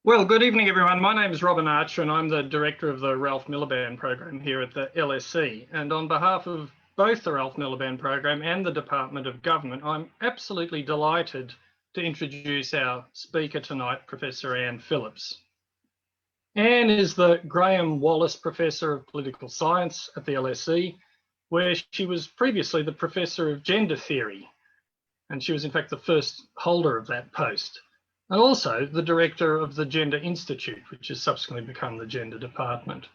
Well, good evening, everyone. My name is Robin Archer, and I'm the director of the Ralph Miliband program here at the LSE. And on behalf of both the Ralph Miliband program and the Department of Government, I'm absolutely delighted to introduce our speaker tonight, Professor Anne Phillips. Anne is the Graham Wallace Professor of Political Science at the LSE, where she was previously the Professor of Gender Theory. And she was, in fact, the first holder of that post. And also the director of the Gender Institute, which has subsequently become the Gender Department.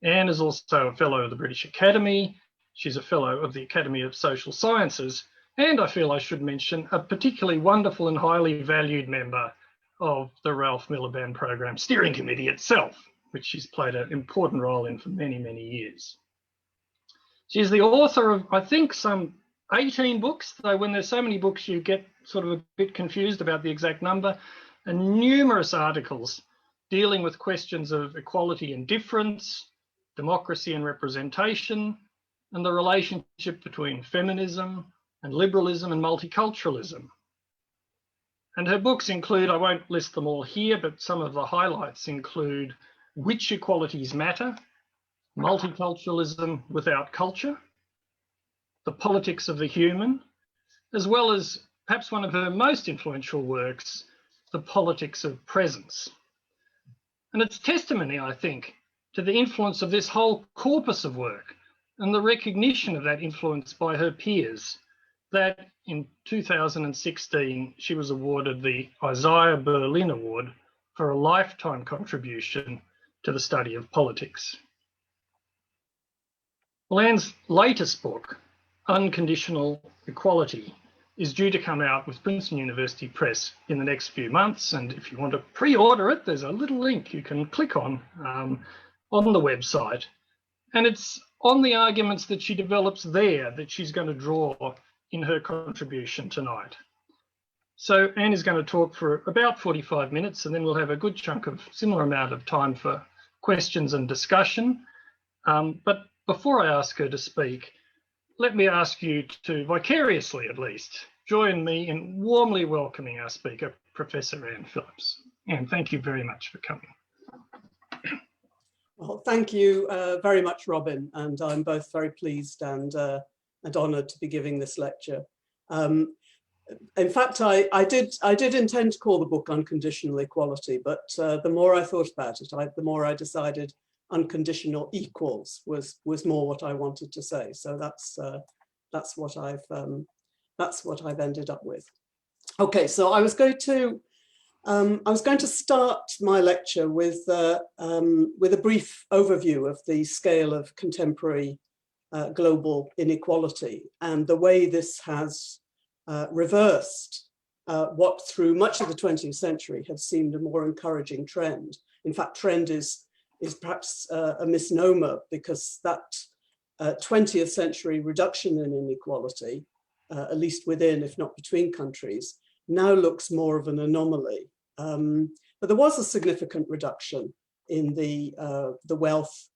Anne is also a fellow of the British Academy. She's a fellow of the Academy of Social Sciences. And I feel I should mention a particularly wonderful and highly valued member of the Ralph Miliband Program Steering Committee itself, which she's played an important role in for many, many years. She's the author of, I think, some 18 books, though when there's so many books you get sort of a bit confused about the exact number, and numerous articles dealing with questions of equality and difference, democracy and representation, and the relationship between feminism and liberalism and multiculturalism. And her books include, I won't list them all here, but some of the highlights include Which Equalities Matter, Multiculturalism Without Culture, The Politics of the Human, as well as perhaps one of her most influential works, The Politics of Presence. And it's testimony, I think, to the influence of this whole corpus of work and the recognition of that influence by her peers that in 2016 she was awarded the Isaiah Berlin Award for a lifetime contribution to the study of politics. Well, Anne's latest book, Unconditional Equality, is due to come out with Princeton University Press in the next few months. And if you want to pre-order it, there's a little link you can click on the website. And it's on the arguments that she develops there that she's going to draw in her contribution tonight. So Anne is going to talk for about 45 minutes, and then we'll have a good chunk of similar amount of time for questions and discussion. But before I ask her to speak, let me ask you to, vicariously at least, join me in warmly welcoming our speaker, Professor Anne Phillips. Anne, thank you very much for coming. Well, thank you very much, Robin, and I'm both very pleased and honoured to be giving this lecture. In fact, I did intend to call the book Unconditional Equality, but the more I thought about it, the more I decided Unconditional Equals was more what I wanted to say. So that's what I've ended up with. Okay, so I was going to start my lecture with a brief overview of the scale of contemporary global inequality and the way this has reversed what through much of the 20th century had seemed a more encouraging trend. In fact, trend is perhaps a misnomer, because that 20th century reduction in inequality, at least within, if not between countries, now looks more of an anomaly. But there was a significant reduction in the wealth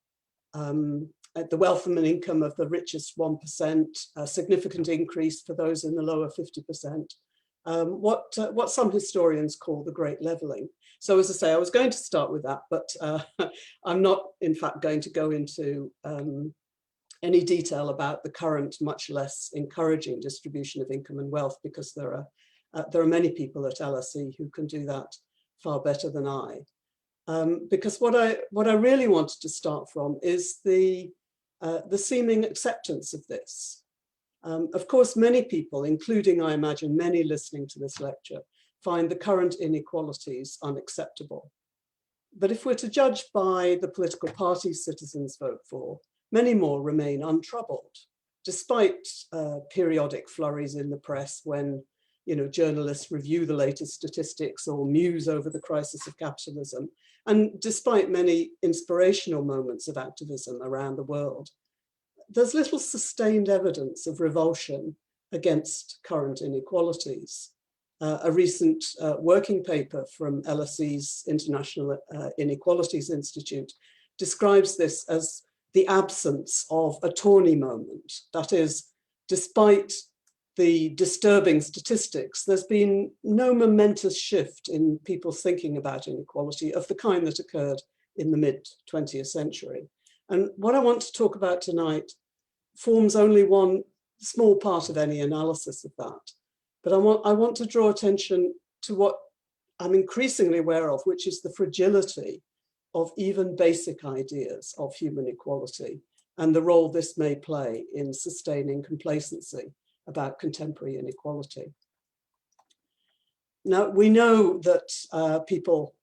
and income of the richest 1%, a significant increase for those in the lower 50%. What some historians call the Great Levelling. So as I say, I was going to start with that, but I'm not, in fact, going to go into any detail about the current, much less encouraging distribution of income and wealth, because there are many people at LSE who can do that far better than I. Because what I really wanted to start from is the seeming acceptance of this. Of course, many people, including, I imagine, many listening to this lecture, find the current inequalities unacceptable. But if we're to judge by the political parties citizens vote for, many more remain untroubled, despite periodic flurries in the press when journalists review the latest statistics or muse over the crisis of capitalism, and despite many inspirational moments of activism around the world. There's little sustained evidence of revulsion against current inequalities. A recent working paper from LSE's International Inequalities Institute describes this as the absence of a Tourney moment. That is, despite the disturbing statistics, there's been no momentous shift in people thinking about inequality of the kind that occurred in the mid-20th century. And what I want to talk about tonight forms only one small part of any analysis of that. But I want to draw attention to what I'm increasingly aware of, which is the fragility of even basic ideas of human equality and the role this may play in sustaining complacency about contemporary inequality. Now, we know that people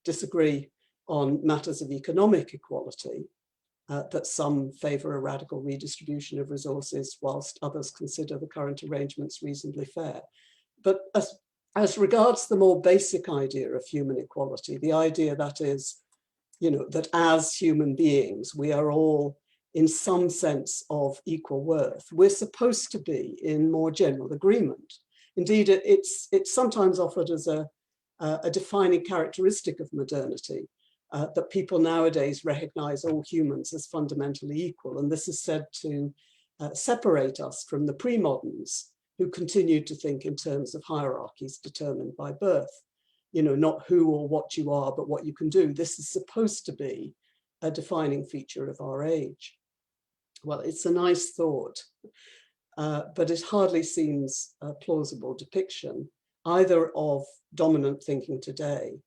disagree on matters of economic equality, that some favor a radical redistribution of resources whilst others consider the current arrangements reasonably fair. But as regards the more basic idea of human equality, the idea that is, that as human beings, we are all in some sense of equal worth, we're supposed to be in more general agreement. Indeed, it's sometimes offered as a defining characteristic of modernity, that people nowadays recognize all humans as fundamentally equal. And this is said to separate us from the pre-moderns who continued to think in terms of hierarchies determined by birth. Not who or what you are, but what you can do. This is supposed to be a defining feature of our age. Well, it's a nice thought, but it hardly seems a plausible depiction either of dominant thinking today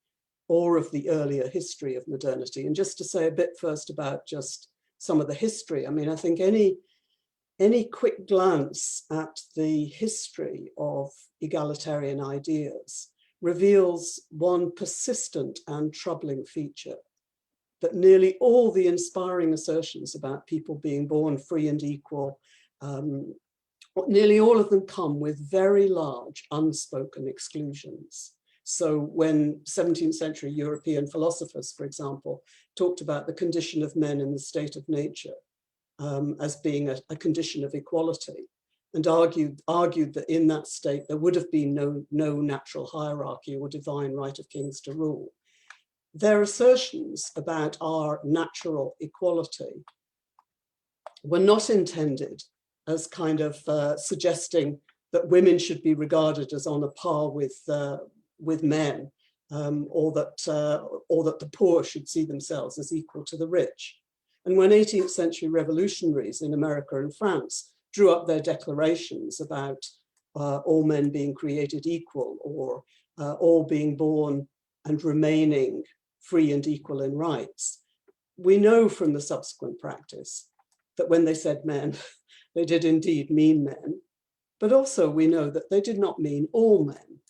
or of the earlier history of modernity. And just to say a bit first about just some of the history, I mean, I think any quick glance at the history of egalitarian ideas reveals one persistent and troubling feature, that nearly all the inspiring assertions about people being born free and equal, nearly all of them come with very large unspoken exclusions. So when 17th century European philosophers, for example, talked about the condition of men in the state of nature as being a condition of equality, and argued that in that state there would have been no natural hierarchy or divine right of kings to rule, their assertions about our natural equality were not intended as kind of suggesting that women should be regarded as on a par with men, or that the poor should see themselves as equal to the rich. And when 18th century revolutionaries in America and France drew up their declarations about all men being created equal, or all being born and remaining free and equal in rights, we know from the subsequent practice that when they said men, they did indeed mean men, but also we know that they did not mean all men.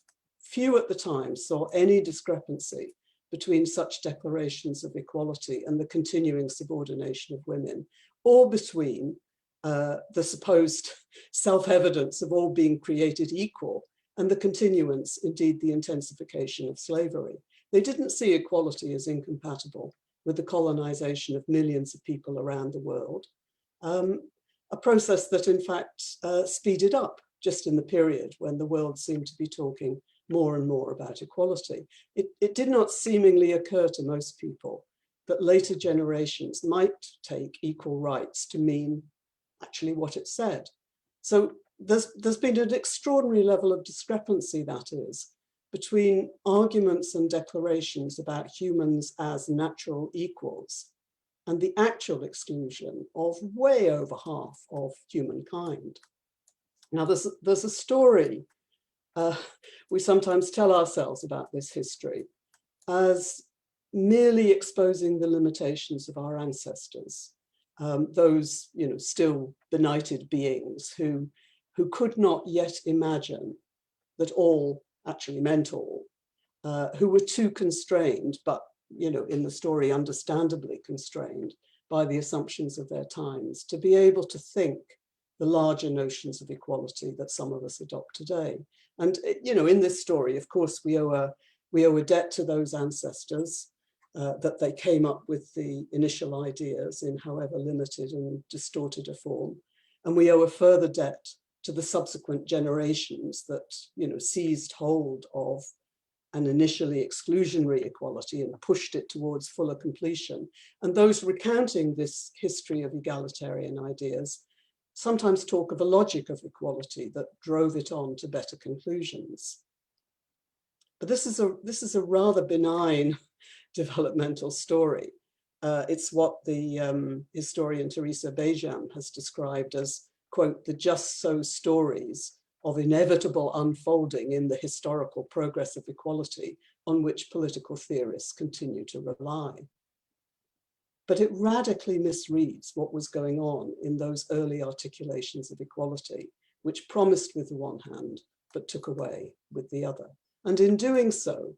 Few at the time saw any discrepancy between such declarations of equality and the continuing subordination of women, or between the supposed self-evidence of all being created equal and the continuance, indeed the intensification of slavery. They didn't see equality as incompatible with the colonization of millions of people around the world, a process that in fact speeded up just in the period when the world seemed to be talking more and more about equality. It did not seemingly occur to most people that later generations might take equal rights to mean actually what it said. So there's been an extraordinary level of discrepancy, that is, between arguments and declarations about humans as natural equals and the actual exclusion of way over half of humankind. Now, there's a story we sometimes tell ourselves about this history as merely exposing the limitations of our ancestors, those still benighted beings who could not yet imagine that all actually meant all, who were too constrained, but in the story understandably constrained by the assumptions of their times, to be able to think the larger notions of equality that some of us adopt today. And in this story, of course, we owe a debt to those ancestors, that they came up with the initial ideas in however limited and distorted a form. And we owe a further debt to the subsequent generations that seized hold of an initially exclusionary equality and pushed it towards fuller completion. And those recounting this history of egalitarian ideas sometimes talk of a logic of equality that drove it on to better conclusions. But this is a rather benign developmental story. It's what the historian Teresa Bejam has described as, quote, the just so stories of inevitable unfolding in the historical progress of equality on which political theorists continue to rely. But it radically misreads what was going on in those early articulations of equality, which promised with the one hand, but took away with the other. And in doing so,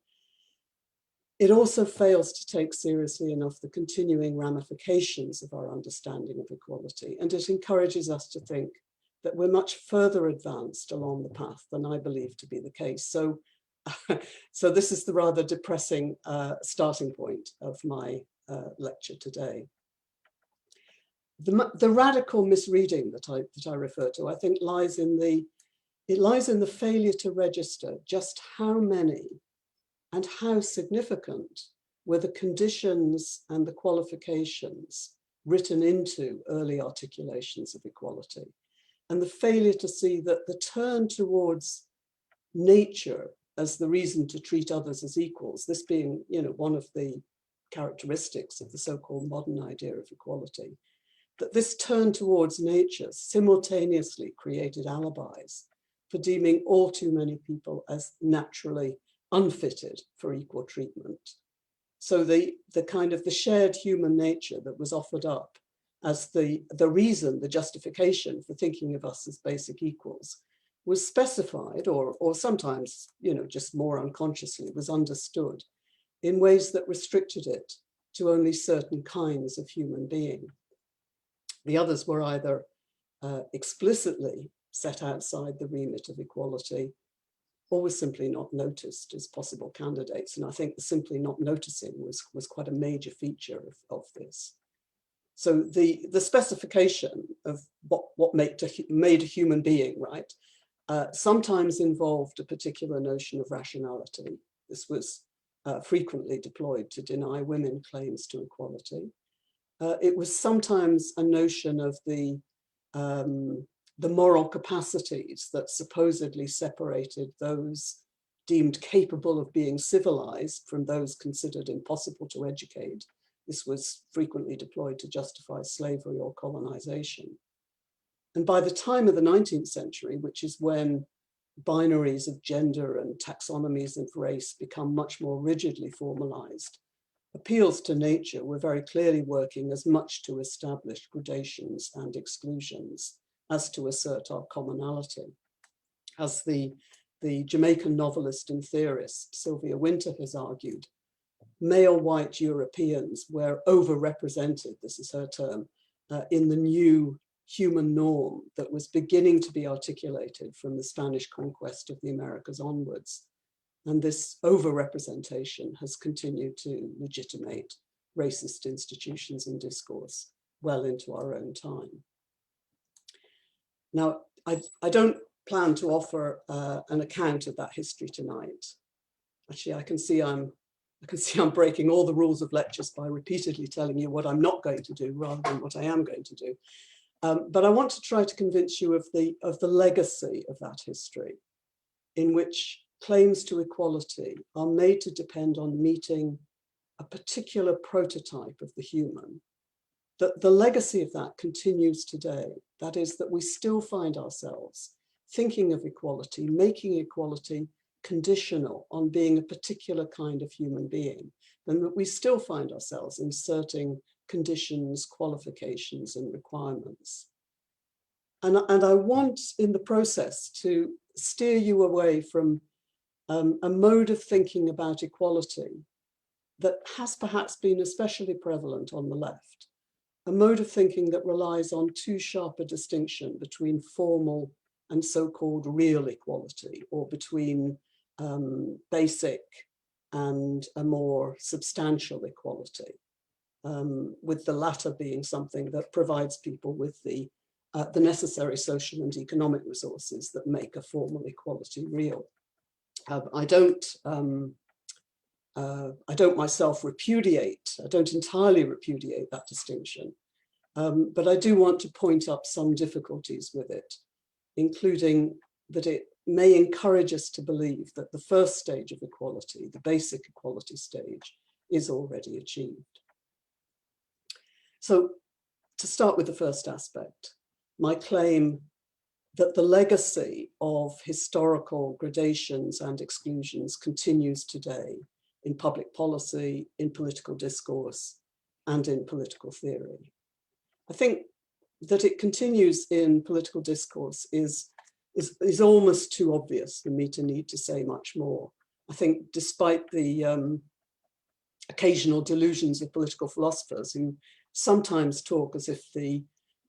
it also fails to take seriously enough the continuing ramifications of our understanding of equality. And it encourages us to think that we're much further advanced along the path than I believe to be the case. So, so this is the rather depressing starting point of my lecture today. The radical misreading that I refer to, I think, lies in the failure to register just how many and how significant were the conditions and the qualifications written into early articulations of equality, and the failure to see that the turn towards nature as the reason to treat others as equals, this being, one of the characteristics of the so-called modern idea of equality, that this turn towards nature simultaneously created alibis for deeming all too many people as naturally unfitted for equal treatment. So the kind of the shared human nature that was offered up as the reason, the justification for thinking of us as basic equals was specified, or sometimes, just more unconsciously was understood in ways that restricted it to only certain kinds of human being. The others were either explicitly set outside the remit of equality, or was simply not noticed as possible candidates. And I think the simply not noticing was quite a major feature of this. So the specification of what made a human being, right, sometimes involved a particular notion of rationality. This was frequently deployed to deny women claims to equality. It was sometimes a notion of the moral capacities that supposedly separated those deemed capable of being civilized from those considered impossible to educate. This was frequently deployed to justify slavery or colonization. And by the time of the 19th century, which is when binaries of gender and taxonomies of race become much more rigidly formalized, appeals to nature were very clearly working as much to establish gradations and exclusions as to assert our commonality. As the Jamaican novelist and theorist Sylvia Wynter has argued, male white Europeans were overrepresented, this is her term, in the new human norm that was beginning to be articulated from the Spanish conquest of the Americas onwards. And this overrepresentation has continued to legitimate racist institutions and discourse well into our own time. Now, I don't plan to offer an account of that history tonight. Actually, I can see I'm breaking all the rules of lectures by repeatedly telling you what I'm not going to do rather than what I am going to do. But I want to try to convince you of the legacy of that history, in which claims to equality are made to depend on meeting a particular prototype of the human. The legacy of that continues today. That is, that we still find ourselves thinking of equality, making equality conditional on being a particular kind of human being, and that we still find ourselves inserting conditions, qualifications, and requirements. And I want, in the process, to steer you away from a mode of thinking about equality that has perhaps been especially prevalent on the left, a mode of thinking that relies on too sharp a distinction between formal and so-called real equality, or between basic and a more substantial equality, with the latter being something that provides people with the necessary social and economic resources that make a formal equality real. I don't myself repudiate, I don't entirely repudiate that distinction, But I do want to point up some difficulties with it, including that it may encourage us to believe that the first stage of equality, the basic equality stage, is already achieved. So to start with the first aspect, my claim that the legacy of historical gradations and exclusions continues today in public policy, in political discourse, and in political theory. I think that it continues in political discourse is almost too obvious for me to need to say much more. I think despite the occasional delusions of political philosophers who sometimes talk as if the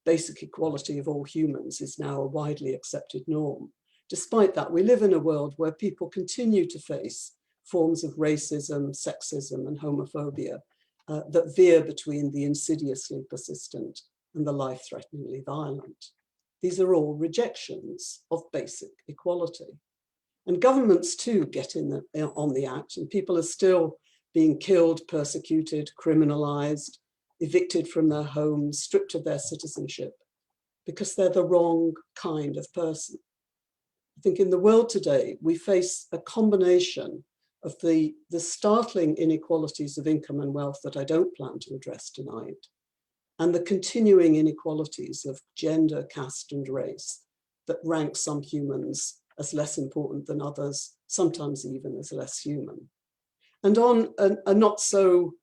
basic equality of all humans is now a widely accepted norm. Despite that, we live in a world where people continue to face forms of racism, sexism, and homophobia that veer between the insidiously persistent and the life-threateningly violent. These are all rejections of basic equality. And governments too get on the act, and people are still being killed, persecuted, criminalized, evicted from their homes, stripped of their citizenship, because they're the wrong kind of person. I think in the world today, we face a combination of the startling inequalities of income and wealth that I don't plan to address tonight, and the continuing inequalities of gender, caste, and race that rank some humans as less important than others, sometimes even as less human. And on a not so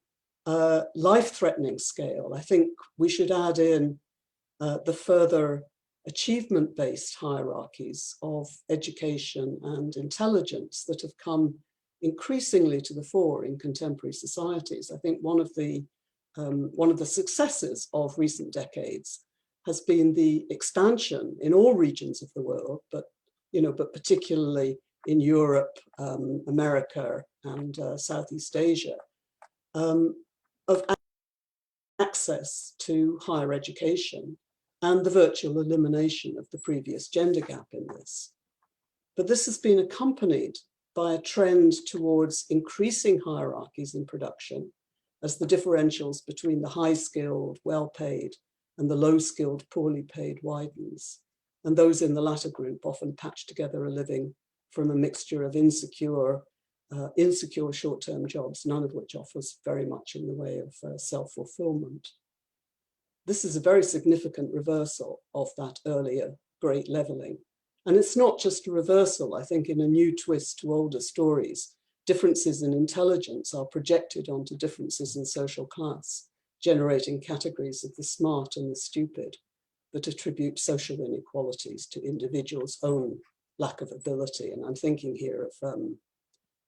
life-threatening scale, I think we should add in the further achievement-based hierarchies of education and intelligence that have come increasingly to the fore in contemporary societies. I think one of the successes of recent decades has been the expansion in all regions of the world, but particularly in Europe, America, and Southeast Asia, of access to higher education and the virtual elimination of the previous gender gap in this. But this has been accompanied by a trend towards increasing hierarchies in production as the differentials between the high-skilled, well-paid, and the low-skilled, poorly paid widens. And those in the latter group often patch together a living from a mixture of insecure short-term jobs, none of which offers very much in the way of self-fulfillment. This is a very significant reversal of that earlier great leveling. And it's not just a reversal. I think in a new twist to older stories, differences in intelligence are projected onto differences in social class, generating categories of the smart and the stupid that attribute social inequalities to individuals' own lack of ability. And I'm thinking here of,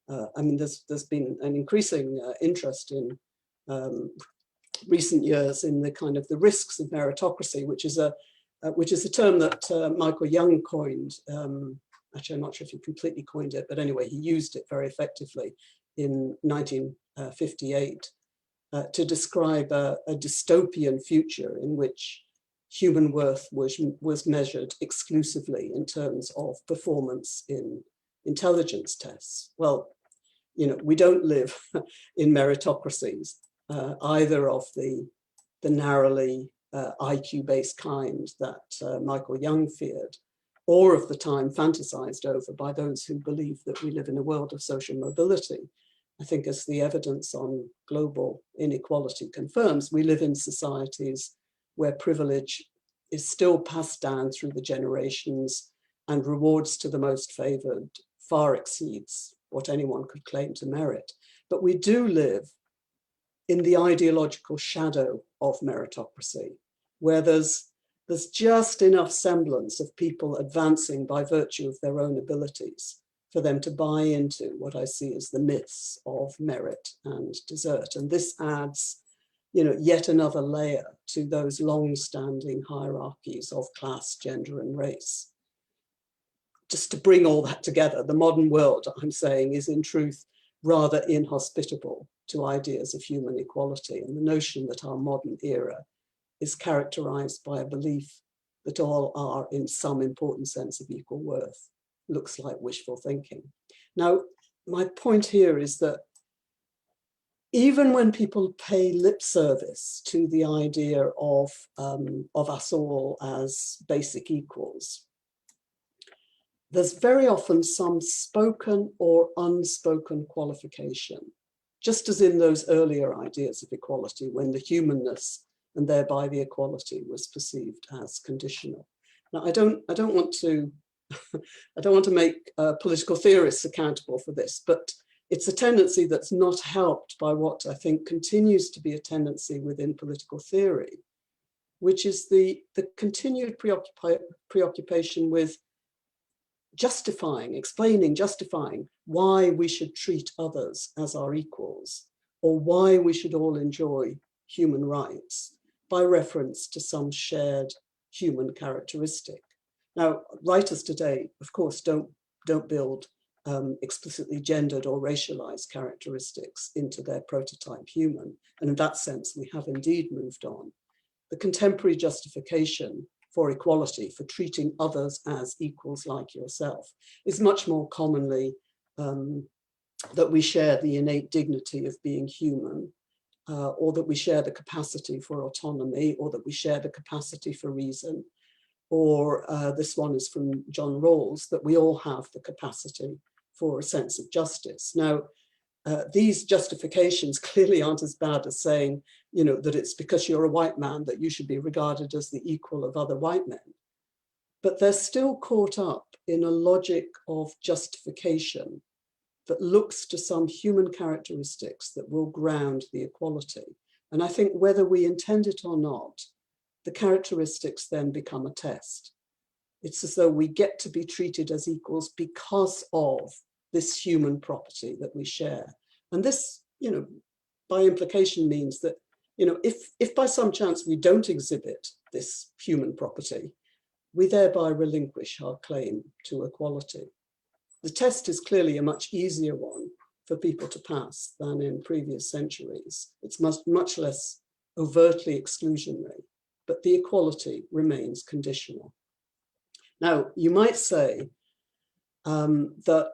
there's been an increasing interest in recent years in the kind of the risks of meritocracy, which is a term that Michael Young coined. Actually, I'm not sure if he completely coined it, but anyway, he used it very effectively in 1958 to describe a dystopian future in which human worth was measured exclusively in terms of performance in intelligence tests. Well, we don't live in meritocracies, either of the narrowly IQ-based kind that Michael Young feared, or of the time fantasized over by those who believe that we live in a world of social mobility. I think as the evidence on global inequality confirms, we live in societies where privilege is still passed down through the generations, and rewards to the most favored far exceeds what anyone could claim to merit. But we do live in the ideological shadow of meritocracy, where there's just enough semblance of people advancing by virtue of their own abilities for them to buy into what I see as the myths of merit and desert. And this adds, yet another layer to those long-standing hierarchies of class, gender, and race. Just to bring all that together, the modern world, I'm saying, is in truth rather inhospitable to ideas of human equality, and the notion that our modern era is characterized by a belief that all are in some important sense of equal worth looks like wishful thinking. Now, my point here is that even when people pay lip service to the idea of us all as basic equals, there's very often some spoken or unspoken qualification, just as in those earlier ideas of equality, when the humanness and thereby the equality was perceived as conditional. Now, I don't want to make political theorists accountable for this, but it's a tendency that's not helped by what I think continues to be a tendency within political theory, which is the continued preoccupation with justifying why we should treat others as our equals, or why we should all enjoy human rights by reference to some shared human characteristic. Now, writers today, of course, don't build explicitly gendered or racialized characteristics into their prototype human. And in that sense, we have indeed moved on. The contemporary justification for equality, for treating others as equals like yourself, is much more commonly that we share the innate dignity of being human, or that we share the capacity for autonomy, or that we share the capacity for reason, or this one is from John Rawls, that we all have the capacity for a sense of justice. Now, these justifications clearly aren't as bad as saying, you know, that it's because you're a white man that you should be regarded as the equal of other white men. But they're still caught up in a logic of justification that looks to some human characteristics that will ground the equality. And I think whether we intend it or not, the characteristics then become a test. It's as though we get to be treated as equals because of this human property that we share. And this, you know, by implication means that, you know, if by some chance we don't exhibit this human property, we thereby relinquish our claim to equality. The test is clearly a much easier one for people to pass than in previous centuries. It's much less overtly exclusionary, but the equality remains conditional. Now, you might say that,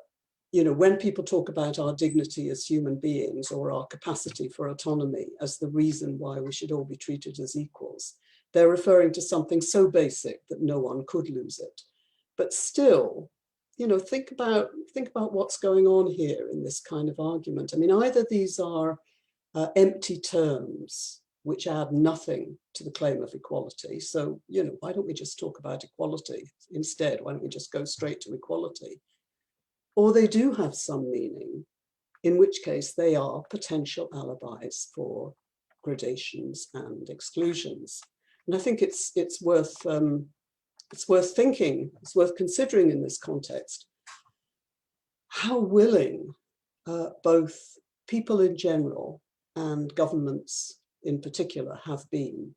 you know, when people talk about our dignity as human beings or our capacity for autonomy as the reason why we should all be treated as equals, they're referring to something so basic that no one could lose it. But still, you know, think about what's going on here in this kind of argument. I mean, either these are empty terms which add nothing to the claim of equality. So, you know, why don't we just talk about equality instead? Why don't we just go straight to equality? Or they do have some meaning, in which case they are potential alibis for gradations and exclusions. And I think it's worth thinking, it's worth considering in this context, how willing both people in general and governments in particular have been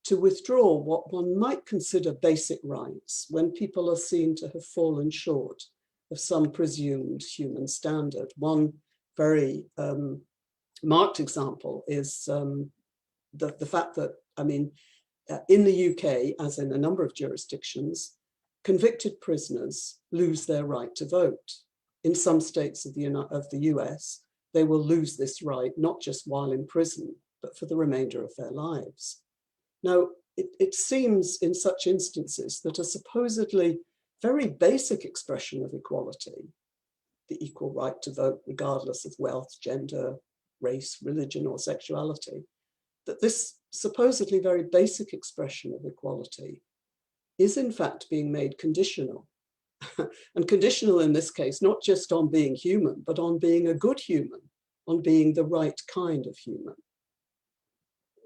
to withdraw what one might consider basic rights when people are seen to have fallen short of some presumed human standard. One very marked example is the fact that, I mean, in the UK, as in a number of jurisdictions, convicted prisoners lose their right to vote. In some states of the US, they will lose this right, not just while in prison, but for the remainder of their lives. Now, it seems in such instances that a supposedly very basic expression of equality, the equal right to vote regardless of wealth, gender, race, religion, or sexuality, that this supposedly very basic expression of equality is in fact being made conditional. And conditional in this case, not just on being human, but on being a good human, on being the right kind of human.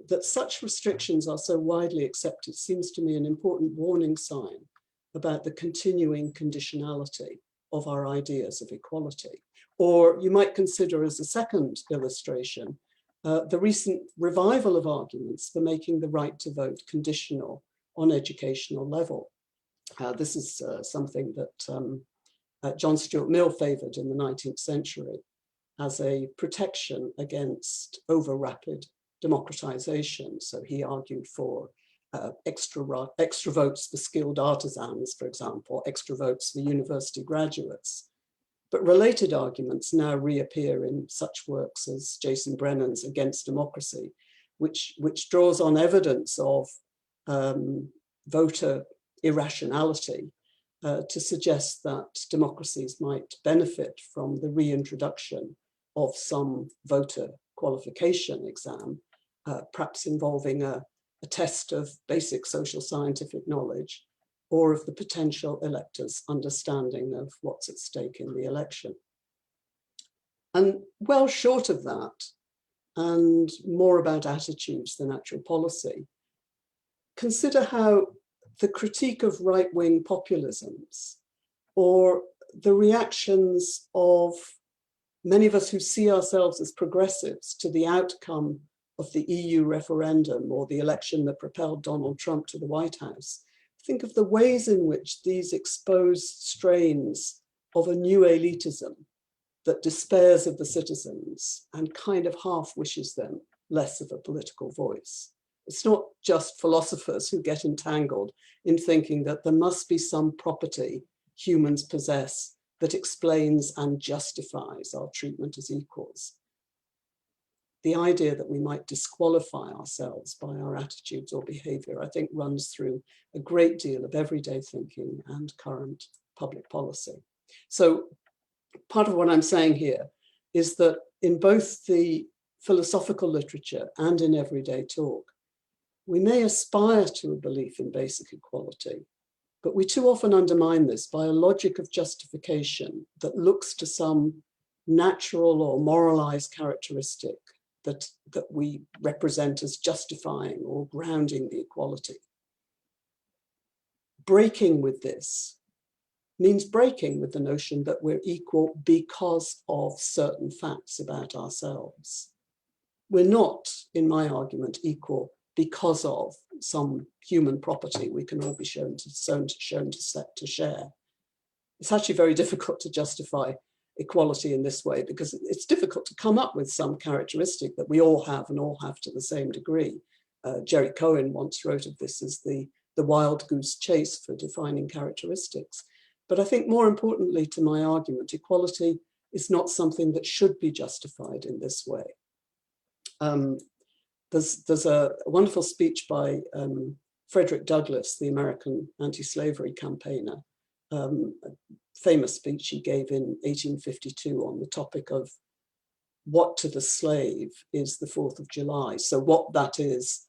That such restrictions are so widely accepted seems to me an important warning sign about the continuing conditionality of our ideas of equality. Or you might consider as a second illustration, the recent revival of arguments for making the right to vote conditional on educational level. This is something that John Stuart Mill favored in the 19th century as a protection against over-rapid democratization. So he argued for extra votes for skilled artisans, for example, extra votes for university graduates. But related arguments now reappear in such works as Jason Brennan's Against Democracy, which draws on evidence of voter irrationality to suggest that democracies might benefit from the reintroduction of some voter qualification exam, perhaps involving a test of basic social scientific knowledge or of the potential elector's understanding of what's at stake in the election. And well short of that, and more about attitudes than actual policy, consider how the critique of right-wing populisms or the reactions of many of us who see ourselves as progressives to the outcome of the EU referendum or the election that propelled Donald Trump to the White House, think of the ways in which these exposed strains of a new elitism that despairs of the citizens and kind of half wishes them less of a political voice. It's not just philosophers who get entangled in thinking that there must be some property humans possess that explains and justifies our treatment as equals. The idea that we might disqualify ourselves by our attitudes or behavior, I think, runs through a great deal of everyday thinking and current public policy. So part of what I'm saying here is that in both the philosophical literature and in everyday talk, we may aspire to a belief in basic equality, but we too often undermine this by a logic of justification that looks to some natural or moralized characteristic that we represent as justifying or grounding the equality. Breaking with this means breaking with the notion that we're equal because of certain facts about ourselves. We're not, in my argument, equal because of some human property we can all be shown to share. It's actually very difficult to justify equality in this way because it's difficult to come up with some characteristic that we all have and all have to the same degree. Jerry Cohen once wrote of this as the wild goose chase for defining characteristics. But I think more importantly to my argument, equality is not something that should be justified in this way. There's a wonderful speech by Frederick Douglass, the American anti-slavery campaigner, a famous speech he gave in 1852 on the topic of what to the slave is the 4th of July. So what that is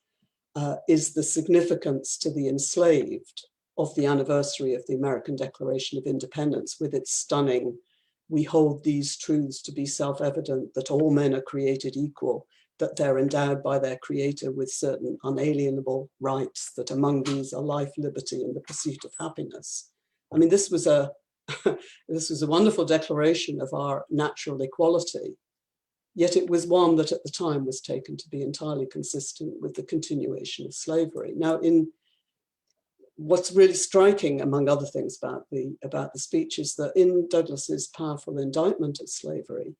the significance to the enslaved of the anniversary of the American Declaration of Independence with its stunning, we hold these truths to be self-evident, that all men are created equal, that they're endowed by their creator with certain unalienable rights, that among these are life, liberty, and the pursuit of happiness. I mean, this was a wonderful declaration of our natural equality, yet it was one that at the time was taken to be entirely consistent with the continuation of slavery. Now, what's really striking, among other things about the speech, is that in Douglass's powerful indictment of slavery,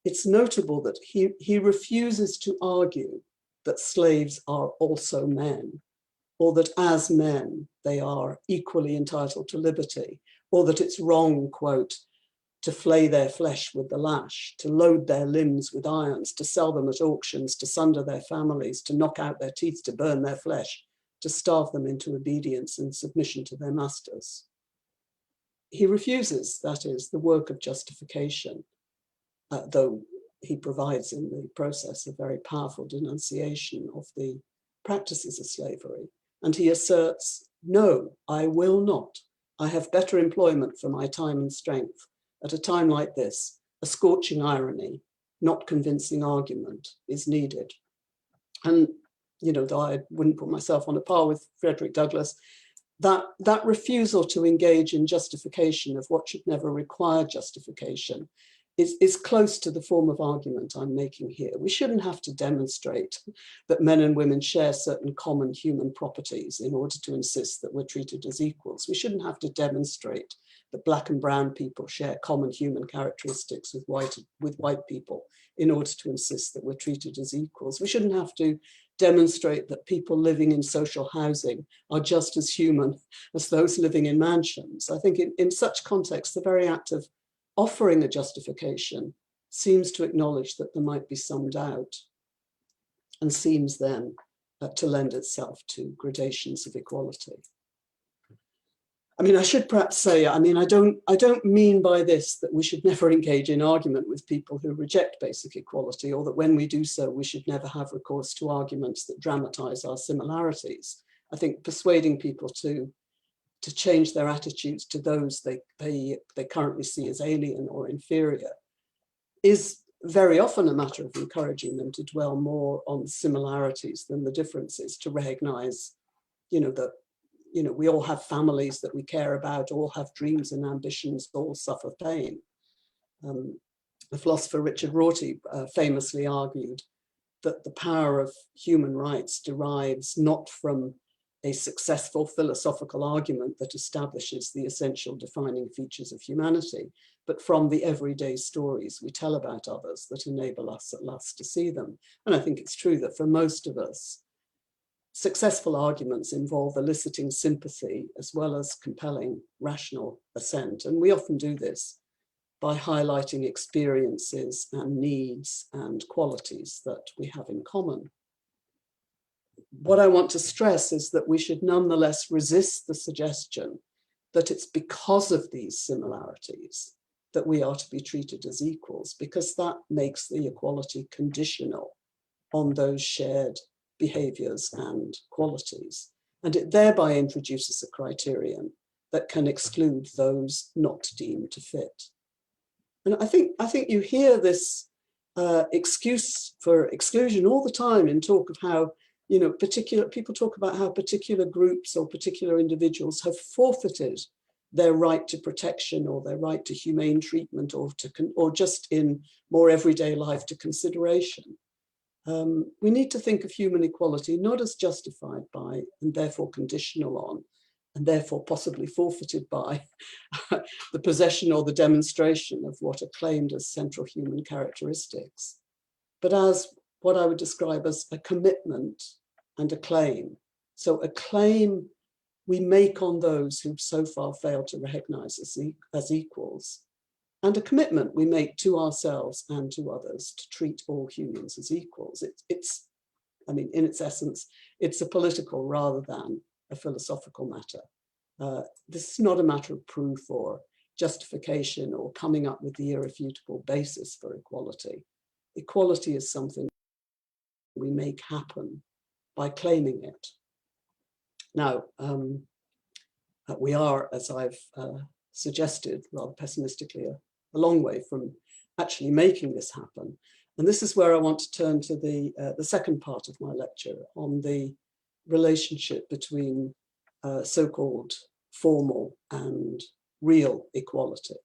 it's notable that he refuses to argue that slaves are also men, or that as men, they are equally entitled to liberty, or that it's wrong, quote, to flay their flesh with the lash, to load their limbs with irons, to sell them at auctions, to sunder their families, to knock out their teeth, to burn their flesh, to starve them into obedience and submission to their masters. He refuses, that is, the work of justification, though he provides in the process a very powerful denunciation of the practices of slavery. And he asserts, no, I will not. I have better employment for my time and strength. At a time like this, a scorching irony, not convincing argument is needed. And, you know, though I wouldn't put myself on a par with Frederick Douglass, that refusal to engage in justification of what should never require justification is close to the form of argument I'm making here. We shouldn't have to demonstrate that men and women share certain common human properties in order to insist that we're treated as equals. We shouldn't have to demonstrate that black and brown people share common human characteristics with white people in order to insist that we're treated as equals. We shouldn't have to demonstrate that people living in social housing are just as human as those living in mansions. I think in such context, the very act of offering a justification seems to acknowledge that there might be some doubt, and seems then to lend itself to gradations of equality. I mean, I should perhaps say, I mean, I don't mean by this that we should never engage in argument with people who reject basic equality, or that when we do so, we should never have recourse to arguments that dramatize our similarities. I think persuading people to change their attitudes to those they currently see as alien or inferior is very often a matter of encouraging them to dwell more on similarities than the differences, to recognize, that, we all have families that we care about, all have dreams and ambitions, all suffer pain. The philosopher Richard Rorty famously argued that the power of human rights derives not from a successful philosophical argument that establishes the essential defining features of humanity, but from the everyday stories we tell about others that enable us at last to see them. And I think it's true that for most of us, successful arguments involve eliciting sympathy as well as compelling rational assent. And we often do this by highlighting experiences and needs and qualities that we have in common. What I want to stress is that we should nonetheless resist the suggestion that it's because of these similarities that we are to be treated as equals, because that makes the equality conditional on those shared behaviors and qualities. And it thereby introduces a criterion that can exclude those not deemed to fit. And I think you hear this excuse for exclusion all the time in talk of how, people talk about how particular groups or particular individuals have forfeited their right to protection or their right to humane treatment, or just in more everyday life to consideration. We need to think of human equality not as justified by and therefore conditional on, and therefore possibly forfeited by the possession or the demonstration of what are claimed as central human characteristics, but as what I would describe as a commitment and a claim. So a claim we make on those who've so far failed to recognize us as equals, and a commitment we make to ourselves and to others to treat all humans as equals. In its essence, it's a political rather than a philosophical matter. This is not a matter of proof or justification or coming up with the irrefutable basis for equality. Equality is something we make happen by claiming it. Now, we are, as I've suggested rather pessimistically, a long way from actually making this happen. And this is where I want to turn to the second part of my lecture on the relationship between so-called formal and real equality.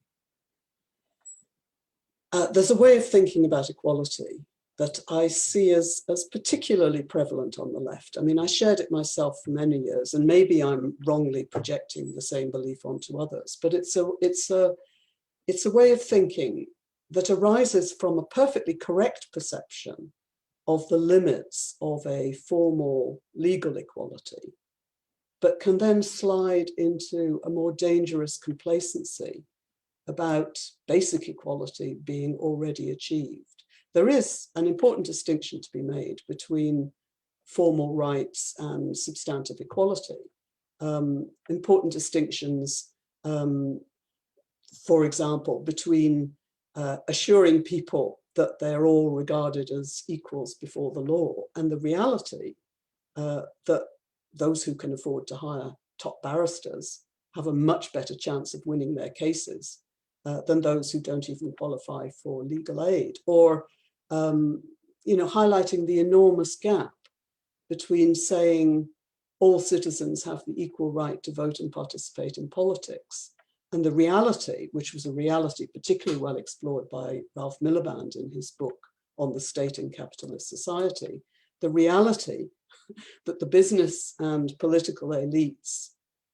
There's a way of thinking about equality that I see as particularly prevalent on the left. I mean, I shared it myself for many years, and maybe I'm wrongly projecting the same belief onto others, but it's a way of thinking that arises from a perfectly correct perception of the limits of a formal legal equality, but can then slide into a more dangerous complacency about basic equality being already achieved. There is an important distinction to be made between formal rights and substantive equality. Important distinctions, for example, between assuring people that they're all regarded as equals before the law and the reality that those who can afford to hire top barristers have a much better chance of winning their cases than those who don't even qualify for legal aid, or highlighting the enormous gap between saying all citizens have the equal right to vote and participate in politics, and the reality, which was a reality particularly well explored by Ralph Miliband in his book on the state in capitalist society, the reality that the business and political elites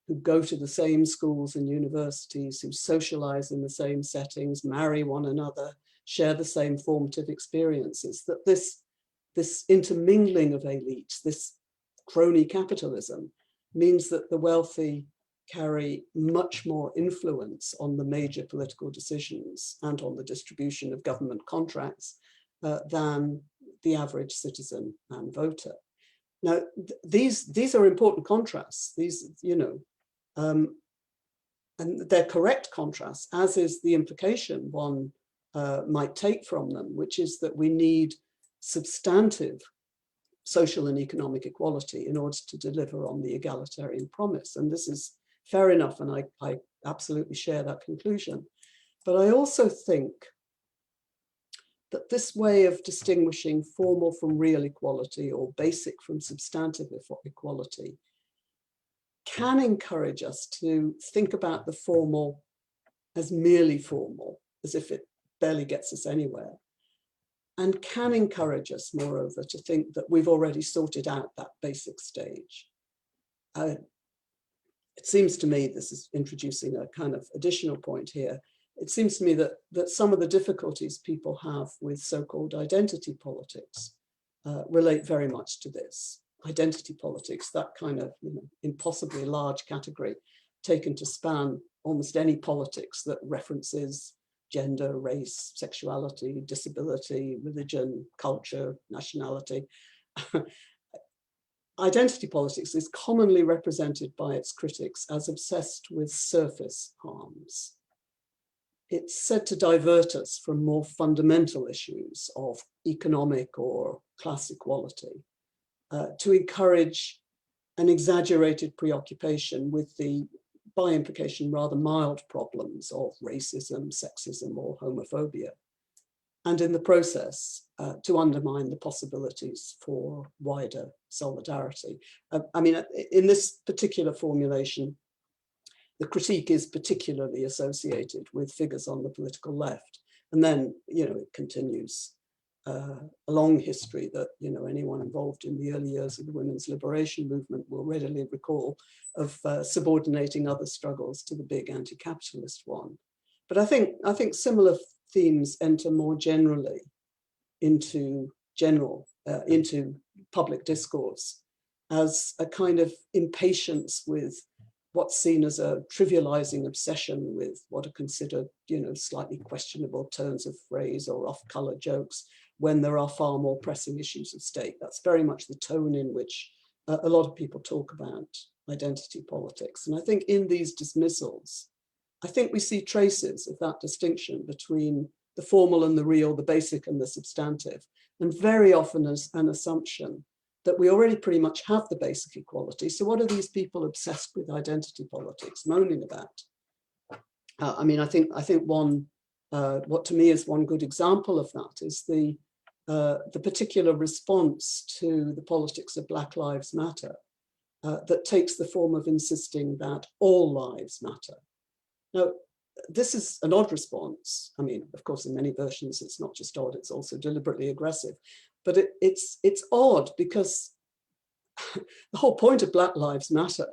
who go to the same schools and universities, who socialize in the same settings, marry one another, share the same formative experiences, that this intermingling of elites, this crony capitalism, means that the wealthy carry much more influence on the major political decisions and on the distribution of government contracts than the average citizen and voter. Now, these are important contrasts. These, and they're correct contrasts, as is the implication one might take from them, which is that we need substantive social and economic equality in order to deliver on the egalitarian promise. And this is fair enough, and I absolutely share that conclusion. But I also think that this way of distinguishing formal from real equality or basic from substantive equality can encourage us to think about the formal as merely formal, as if it barely gets us anywhere, and can encourage us, moreover, to think that we've already sorted out that basic stage. It seems to me, this is introducing a kind of additional point here, it seems to me that some of the difficulties people have with so-called identity politics relate very much to this. Identity politics, that kind of impossibly large category taken to span almost any politics that references gender, race, sexuality, disability, religion, culture, nationality. Identity politics is commonly represented by its critics as obsessed with surface harms. It's said to divert us from more fundamental issues of economic or class equality, to encourage an exaggerated preoccupation with the, by implication, rather mild problems of racism, sexism, or homophobia, and in the process, to undermine the possibilities for wider solidarity. I mean, in this particular formulation, the critique is particularly associated with figures on the political left. And then, it continues a long history that, anyone involved in the early years of the women's liberation movement will readily recall of subordinating other struggles to the big anti-capitalist one. But I think similar themes enter more generally into public discourse as a kind of impatience with what's seen as a trivializing obsession with what are considered, slightly questionable turns of phrase or off-color jokes when there are far more pressing issues at stake. That's very much the tone in which a lot of people talk about identity politics. And I think in these dismissals, I think we see traces of that distinction between the formal and the real, the basic and the substantive, and very often as an assumption that we already pretty much have the basic equality. So what are these people obsessed with identity politics moaning about? I think one, what to me is one good example of that is the particular response to the politics of Black Lives Matter that takes the form of insisting that all lives matter. Now, this is an odd response. I mean, of course, in many versions, it's not just odd, it's also deliberately aggressive. But it's odd because the whole point of Black Lives Matter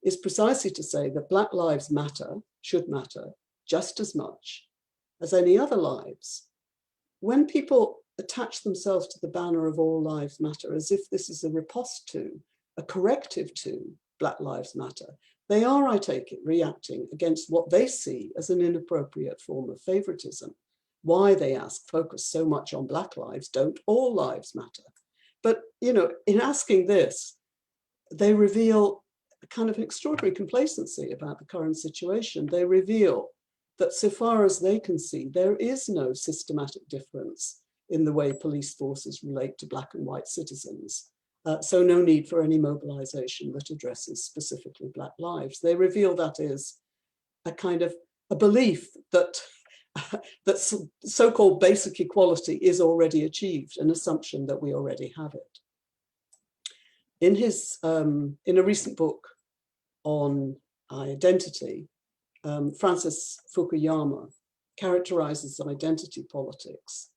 is precisely to say that Black lives matter, should matter, just as much as any other lives. When people attach themselves to the banner of all lives matter, as if this is a riposte to, a corrective to Black Lives Matter, they are, I take it, reacting against what they see as an inappropriate form of favoritism. Why, they ask, focus so much on Black lives, don't all lives matter? But, in asking this, they reveal a kind of extraordinary complacency about the current situation. They reveal that so far as they can see, there is no systematic difference in the way police forces relate to Black and white citizens. So no need for any mobilization that addresses specifically Black lives. They reveal that is a kind of a belief that that so-called basic equality is already achieved, an assumption that we already have it. In a recent book on identity, Francis Fukuyama characterizes identity politics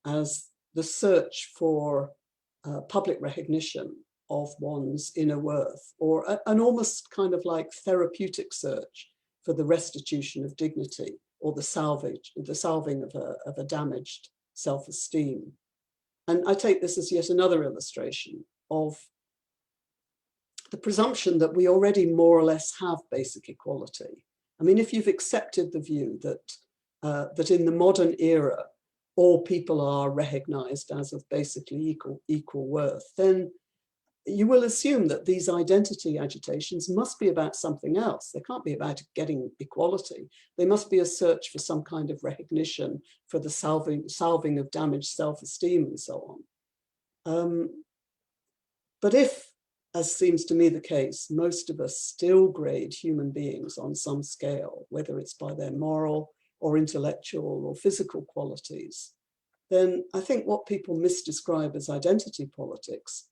as the search for public recognition of one's inner worth, or an almost kind of like therapeutic search for the restitution of dignity, or the salving of a damaged self-esteem. And I take this as yet another illustration of the presumption that we already more or less have basic equality. I mean, if you've accepted the view that, that in the modern era, all people are recognized as of basically equal worth, then you will assume that these identity agitations must be about something else. They can't be about getting equality. They must be a search for some kind of recognition, for the salving of damaged self-esteem and so on. But if, as seems to me the case, most of us still grade human beings on some scale, whether it's by their moral or intellectual or physical qualities, then I think what people misdescribe as identity politics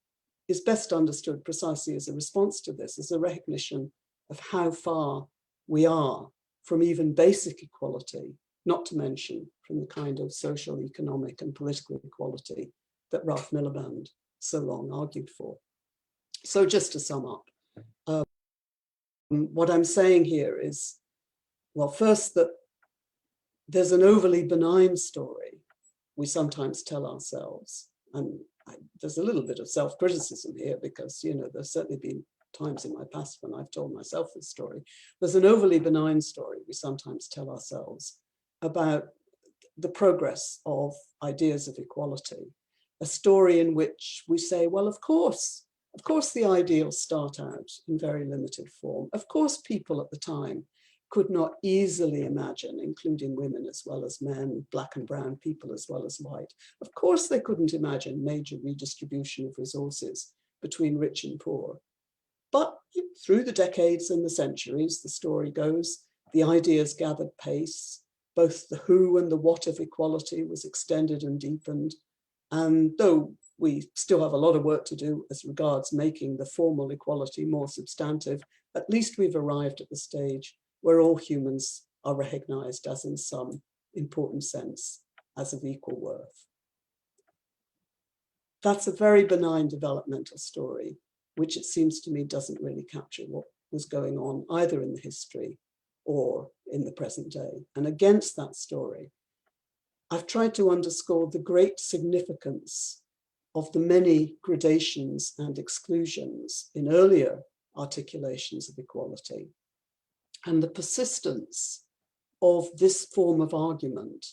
is best understood precisely as a response to this, as a recognition of how far we are from even basic equality, not to mention from the kind of social, economic, and political equality that Ralph Miliband so long argued for. So just to sum up, what I'm saying here is, well, first, that there's an overly benign story we sometimes tell ourselves, and there's a little bit of self-criticism here because, you know, there's certainly been times in my past when I've told myself this story. There's an overly benign story we sometimes tell ourselves about the progress of ideas of equality, a story in which we say, well, of course the ideals start out in very limited form. Of course, people at the time could not easily imagine including women as well as men, black and brown people as well as white. Of course, they couldn't imagine major redistribution of resources between rich and poor. But through the decades and the centuries, the story goes, the ideas gathered pace, both the who and the what of equality was extended and deepened. And though we still have a lot of work to do as regards making the formal equality more substantive, at least we've arrived at the stage where all humans are recognized as, in some important sense, as of equal worth. That's a very benign developmental story, which it seems to me doesn't really capture what was going on either in the history or in the present day. And against that story, I've tried to underscore the great significance of the many gradations and exclusions in earlier articulations of equality, and the persistence of this form of argument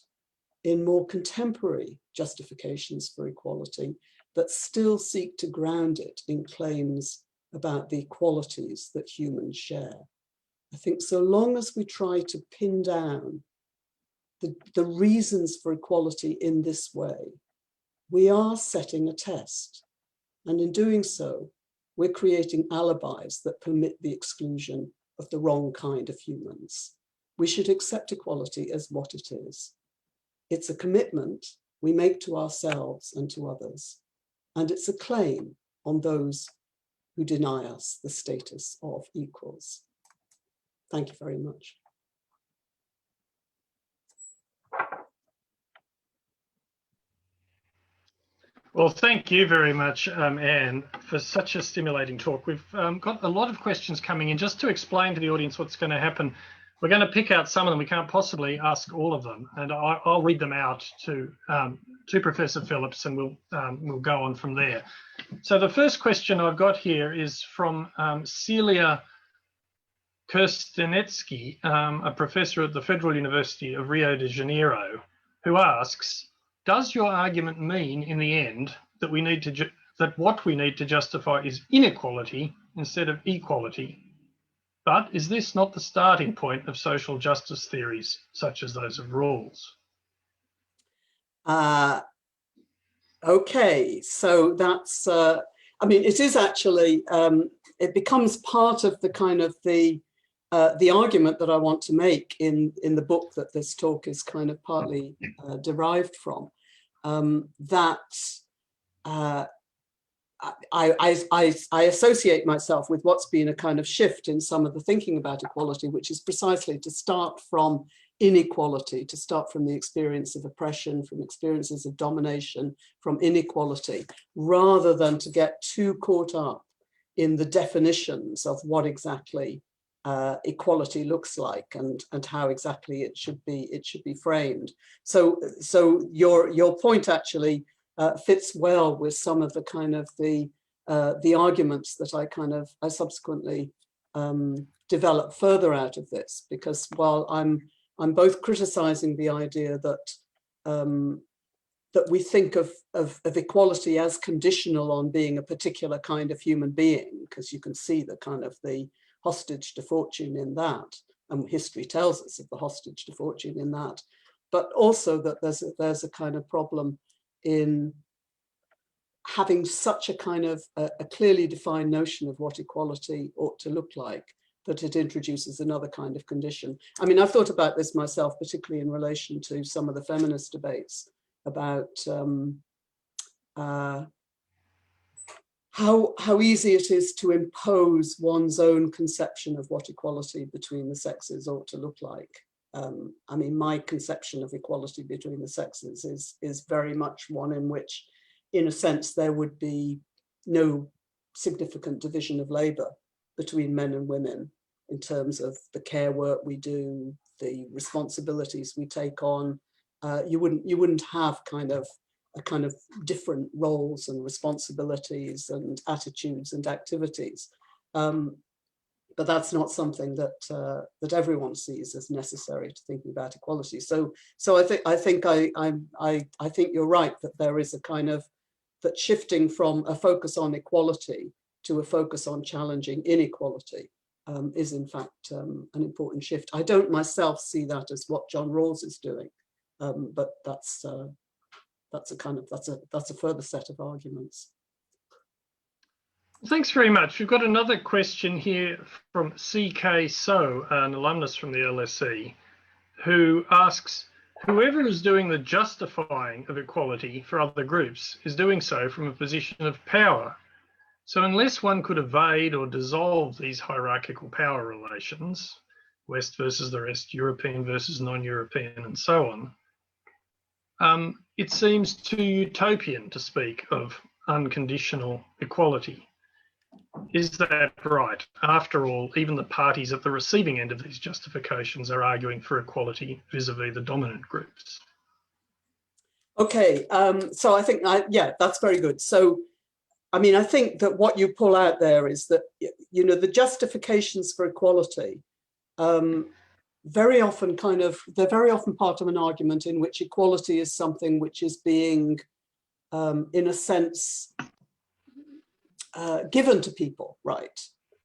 in more contemporary justifications for equality that still seek to ground it in claims about the qualities that humans share. I think so long as we try to pin down the reasons for equality in this way, we are setting a test. And in doing so, we're creating alibis that permit the exclusion of the wrong kind of humans. We should accept equality as what it is. It's a commitment we make to ourselves and to others, and it's a claim on those who deny us the status of equals. Thank you very much. Well, thank you very much, Anne, for such a stimulating talk. We've got a lot of questions coming in. Just to explain to the audience what's going to happen, we're going to pick out some of them. We can't possibly ask all of them, and I'll read them out to Professor Phillips, and we'll go on from there. So the first question I've got here is from Celia Kirstenetsky, a professor at the Federal University of Rio de Janeiro, who asks, does your argument mean in the end that what we need to justify is inequality instead of equality? But is this not the starting point of social justice theories, such as those of Rawls? Okay, so that's, I mean, it is actually, it becomes part of the kind of the argument that I want to make in the book that this talk is kind of partly derived from, that I associate myself with what's been a kind of shift in some of the thinking about equality, which is precisely to start from inequality, to start from the experience of oppression, from experiences of domination, from inequality, rather than to get too caught up in the definitions of what exactly equality looks like and how exactly it should be framed. So your point actually fits well with some of the kind of the the arguments that I subsequently developed further out of this, because while I'm both criticizing the idea that that we think of equality as conditional on being a particular kind of human being, because you can see the kind of the hostage to fortune in that, and history tells us of the hostage to fortune in that, but also that there's a kind of problem in having such a kind of a clearly defined notion of what equality ought to look like, that it introduces another kind of condition. I mean, I've thought about this myself, particularly in relation to some of the feminist debates about how easy it is to impose one's own conception of what equality between the sexes ought to look like. I mean, my conception of equality between the sexes is very much one in which, in a sense, there would be no significant division of labor between men and women in terms of the care work we do, the responsibilities we take on. You wouldn't have a kind of different roles and responsibilities and attitudes and activities. But that's not something that that everyone sees as necessary to thinking about equality. So I think you're right that there is a kind of that shifting from a focus on equality to a focus on challenging inequality is in fact an important shift. I don't myself see that as what John Rawls is doing, but that's a further set of arguments. Thanks very much. We've got another question here from CK So, an alumnus from the LSE, who asks, whoever is doing the justifying of equality for other groups is doing so from a position of power. So unless one could evade or dissolve these hierarchical power relations, West versus the rest, European versus non-European, and so on, it seems too utopian to speak of unconditional equality. Is that right? After all, even the parties at the receiving end of these justifications are arguing for equality vis-a-vis the dominant groups. Okay, so I think, yeah, that's very good. So, I mean, I think that what you pull out there is that, you know, the justifications for equality very often they're very often part of an argument in which equality is something which is being, in a sense, given to people, right?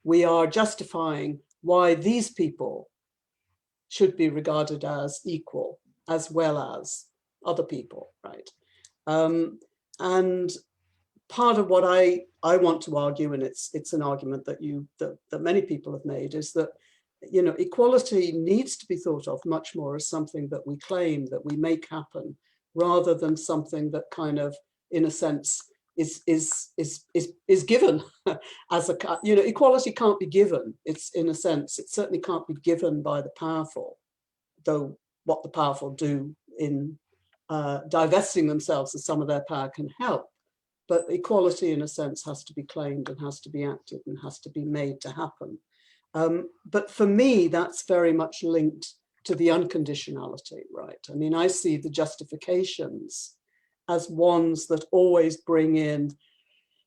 We are justifying why these people should be regarded as equal as well as other people, right? And part of what I want to argue, and it's an argument that many people have made, is that, you know, equality needs to be thought of much more as something that we claim, that we make happen, rather than something that kind of, in a sense, is given as a, you know, equality can't be given. It's, in a sense, it certainly can't be given by the powerful, though what the powerful do in divesting themselves of some of their power can help. But equality, in a sense, has to be claimed and has to be acted and has to be made to happen. But for me, that's very much linked to the unconditionality, right? I mean, I see the justifications as ones that always bring in,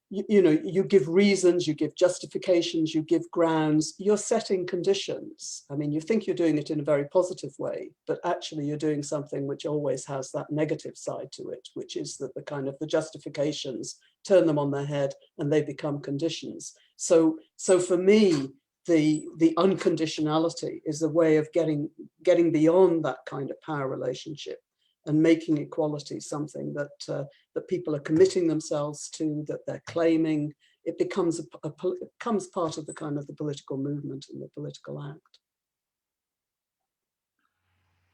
you know, you give reasons, you give justifications, you give grounds, you're setting conditions. I mean, you think you're doing it in a very positive way, but actually you're doing something which always has that negative side to it, which is that the kind of the justifications turn them on their head and they become conditions. So for me, the unconditionality is a way of getting beyond that kind of power relationship and making equality something that that people are committing themselves to, that they're claiming. It becomes becomes part of the kind of the political movement and the political act.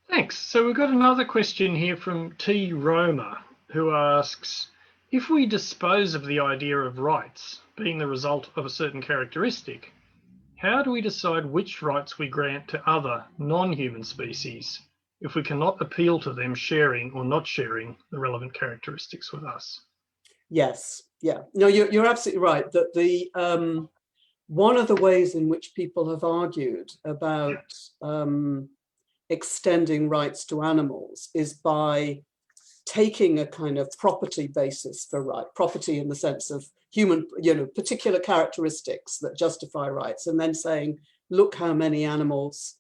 Thanks. So we've got another question here from T. Roma, who asks, if we dispose of the idea of rights being the result of a certain characteristic, how do we decide which rights we grant to other non-human species if we cannot appeal to them sharing or not sharing the relevant characteristics with us? Yes, yeah. No, you're absolutely right that the one of the ways in which people have argued about extending rights to animals is by taking a kind of property basis for right, property in the sense of human, particular characteristics that justify rights, and then saying, look how many animals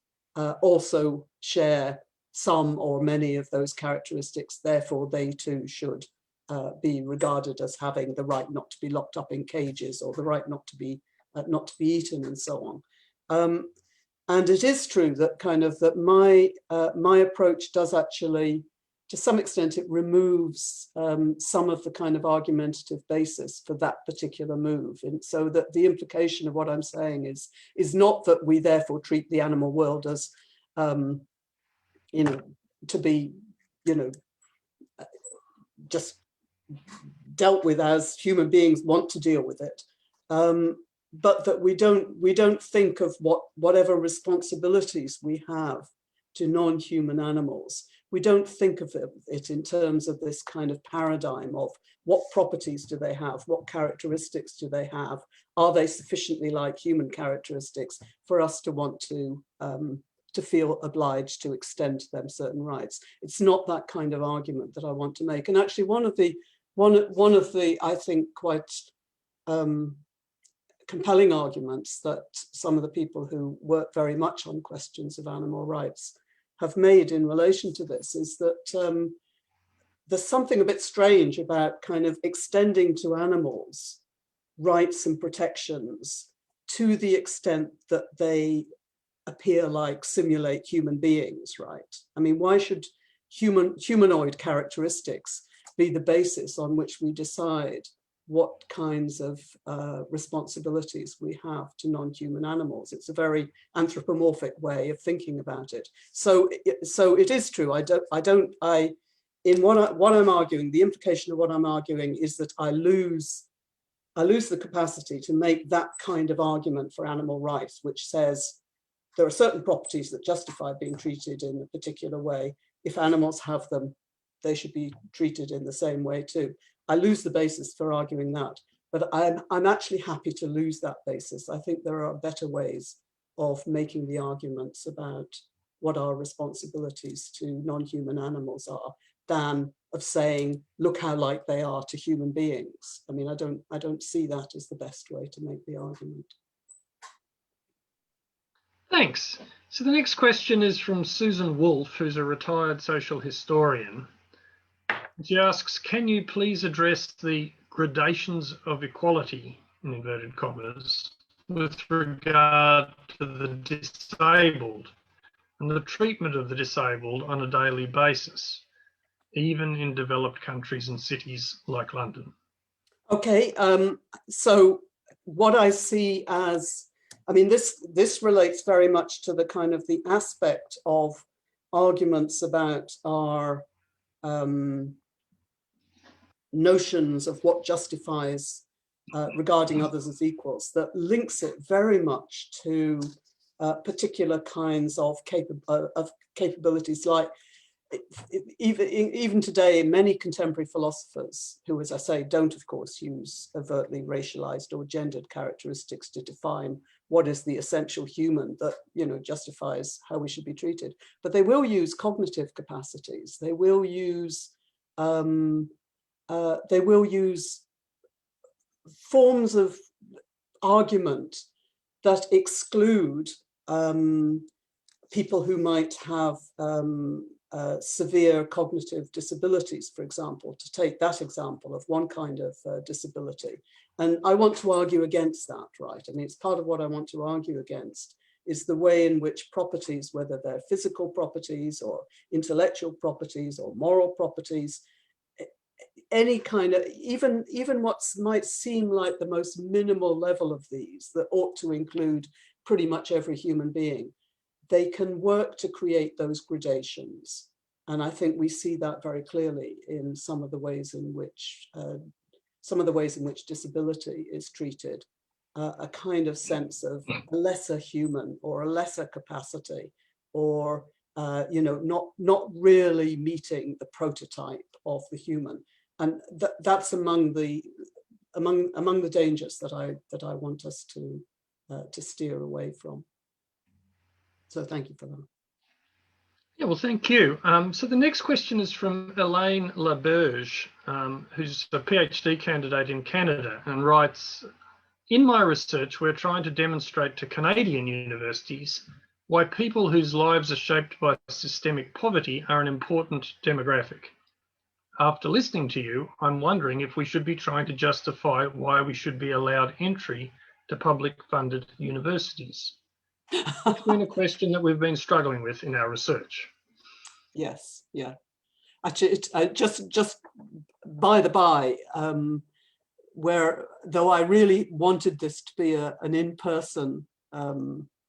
also share some or many of those characteristics, therefore they too should be regarded as having the right not to be locked up in cages, or the right not to be eaten, and so on. And it is true that my approach does actually, to some extent, it removes some of the kind of argumentative basis for that particular move. And so that the implication of what I'm saying is not that we therefore treat the animal world as, to be, just dealt with as human beings want to deal with it. But that we don't think of whatever responsibilities we have to non-human animals. We don't think of it in terms of this kind of paradigm of what properties do they have, what characteristics do they have, are they sufficiently like human characteristics for us to want to feel obliged to extend to them certain rights. It's not that kind of argument that I want to make. And actually, one of the I think quite compelling arguments that some of the people who work very much on questions of animal rights have made in relation to this is that there's something a bit strange about kind of extending to animals rights and protections to the extent that they appear like simulate human beings, right? I mean, why should humanoid characteristics be the basis on which we decide what kinds of responsibilities we have to non-human animals? It's a very anthropomorphic way of thinking about it. So it is true. In what I'm arguing, the implication of what I'm arguing is that I lose the capacity to make that kind of argument for animal rights, which says there are certain properties that justify being treated in a particular way. If animals have them, they should be treated in the same way too. I lose the basis for arguing that, but I'm actually happy to lose that basis. I think there are better ways of making the arguments about what our responsibilities to non-human animals are than of saying, look how like they are to human beings. I mean, I don't see that as the best way to make the argument. Thanks. So the next question is from Susan Wolfe, who's a retired social historian. She asks, can you please address the gradations of equality, in inverted commas, with regard to the disabled and the treatment of the disabled on a daily basis, even in developed countries and cities like London? Okay, so what I see as, I mean, this relates very much to the kind of the aspect of arguments about our notions of what justifies regarding others as equals, that links it very much to particular kinds of capabilities, like even today, many contemporary philosophers who, as I say, don't of course use overtly racialized or gendered characteristics to define what is the essential human that justifies how we should be treated, but they will use cognitive capacities. They will use forms of argument that exclude people who might have severe cognitive disabilities, for example, to take that example of one kind of disability. And I want to argue against that, right? I mean, it's part of what I want to argue against is the way in which properties, whether they're physical properties or intellectual properties or moral properties, any kind of, even what might seem like the most minimal level of these that ought to include pretty much every human being, they can work to create those gradations. And I think we see that very clearly in some of the ways in which disability is treated, a kind of sense of a lesser human or a lesser capacity, or not really meeting the prototype of the human. And that's among the dangers that I want us to steer away from. So thank you for that. Yeah, well, thank you. So the next question is from Elaine Laberge, who's a PhD candidate in Canada, and writes, in my research, we're trying to demonstrate to Canadian universities why people whose lives are shaped by systemic poverty are an important demographic. After listening to you, I'm wondering if we should be trying to justify why we should be allowed entry to public-funded universities. It's been a question that we've been struggling with in our research. Yes, yeah. Actually, just by the by, where though I really wanted this to be an in-person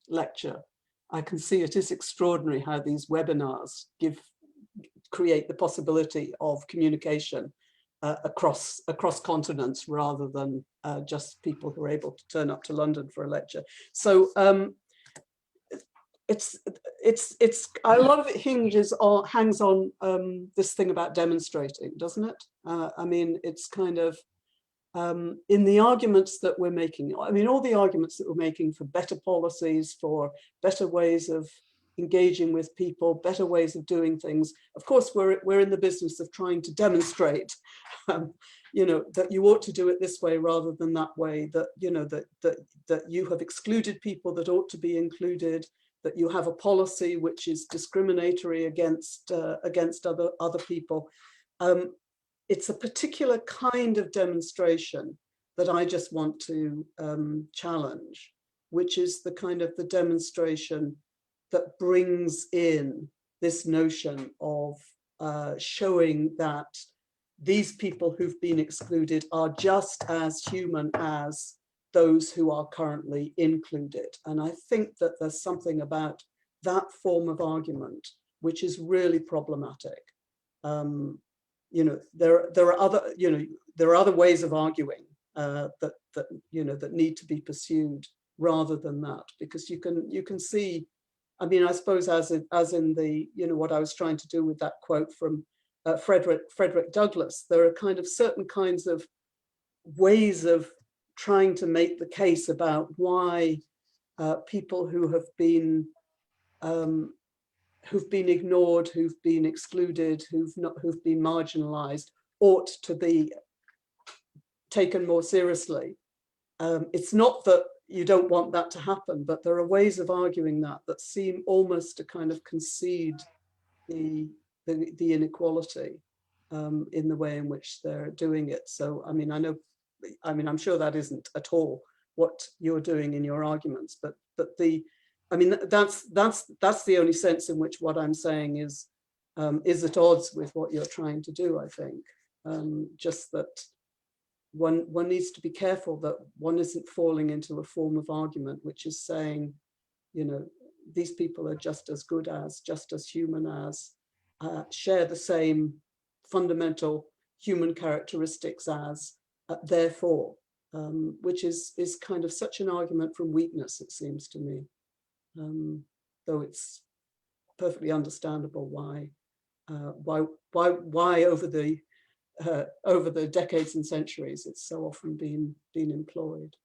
lecture, I can see it is extraordinary how these webinars create the possibility of communication across continents rather than just people who are able to turn up to London for a lecture. So a lot of it hangs on this thing about demonstrating, doesn't it? I mean, it's kind of in the arguments that we're making. I mean, all the arguments that we're making for better policies, for better ways of engaging with people, better ways of doing things. Of course, we're in the business of trying to demonstrate, you know, that you ought to do it this way rather than that way. That you know that you have excluded people that ought to be included. That you have a policy which is discriminatory against other people. It's a particular kind of demonstration that I just want to challenge, which is the kind of the demonstration that brings in this notion of showing that these people who've been excluded are just as human as those who are currently included. And I think that there's something about that form of argument which is really problematic. You know, there are other ways of arguing that need to be pursued rather than that, because you can see, I mean, I suppose as in the, you know, what I was trying to do with that quote from Frederick Douglass, there are kind of certain kinds of ways of trying to make the case about why people who have been ignored, who've been excluded, who've been marginalized, ought to be taken more seriously. It's not that you don't want that to happen, but there are ways of arguing that seem almost to kind of concede the inequality in the way in which they're doing it. So, I mean, I'm sure that isn't at all what you're doing in your arguments, but I mean, that's the only sense in which what I'm saying is at odds with what you're trying to do, I think. Just that one needs to be careful that one isn't falling into a form of argument which is saying, you know, these people are just as good as, just as human as, share the same fundamental human characteristics as, therefore, which is kind of such an argument from weakness, it seems to me. Though it's perfectly understandable why over the decades and centuries it's so often been employed.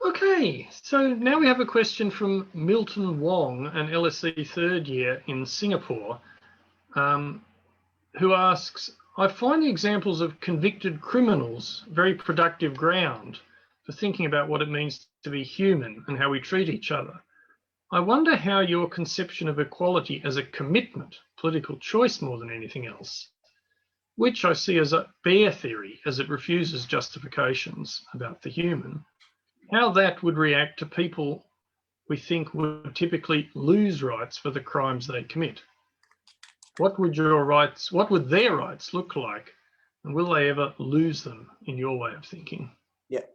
Okay, so now we have a question from Milton Wong, an LSE third year in Singapore, who asks, I find the examples of convicted criminals very productive ground for thinking about what it means to be human and how we treat each other. I wonder how your conception of equality as a commitment, political choice more than anything else, which I see as a bare theory as it refuses justifications about the human, how that would react to people we think would typically lose rights for the crimes they commit. What would their rights look like? And will they ever lose them in your way of thinking? Yeah.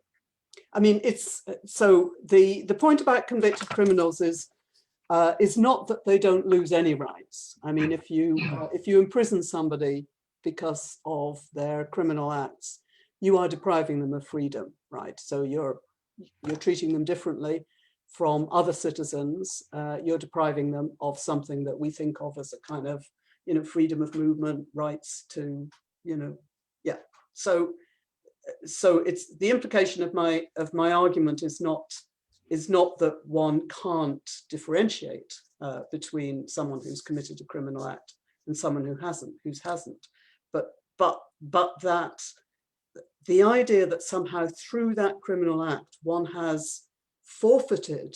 I mean, it's so the point about convicted criminals is not that they don't lose any rights. I mean, if you imprison somebody because of their criminal acts, you are depriving them of freedom, right? So you're treating them differently from other citizens. You're depriving them of something that we think of as a kind of, you know, freedom of movement, rights to, you know, yeah. So it's the implication of my argument is not that one can't differentiate between someone who's committed a criminal act and someone who hasn't. But that the idea that somehow through that criminal act one has forfeited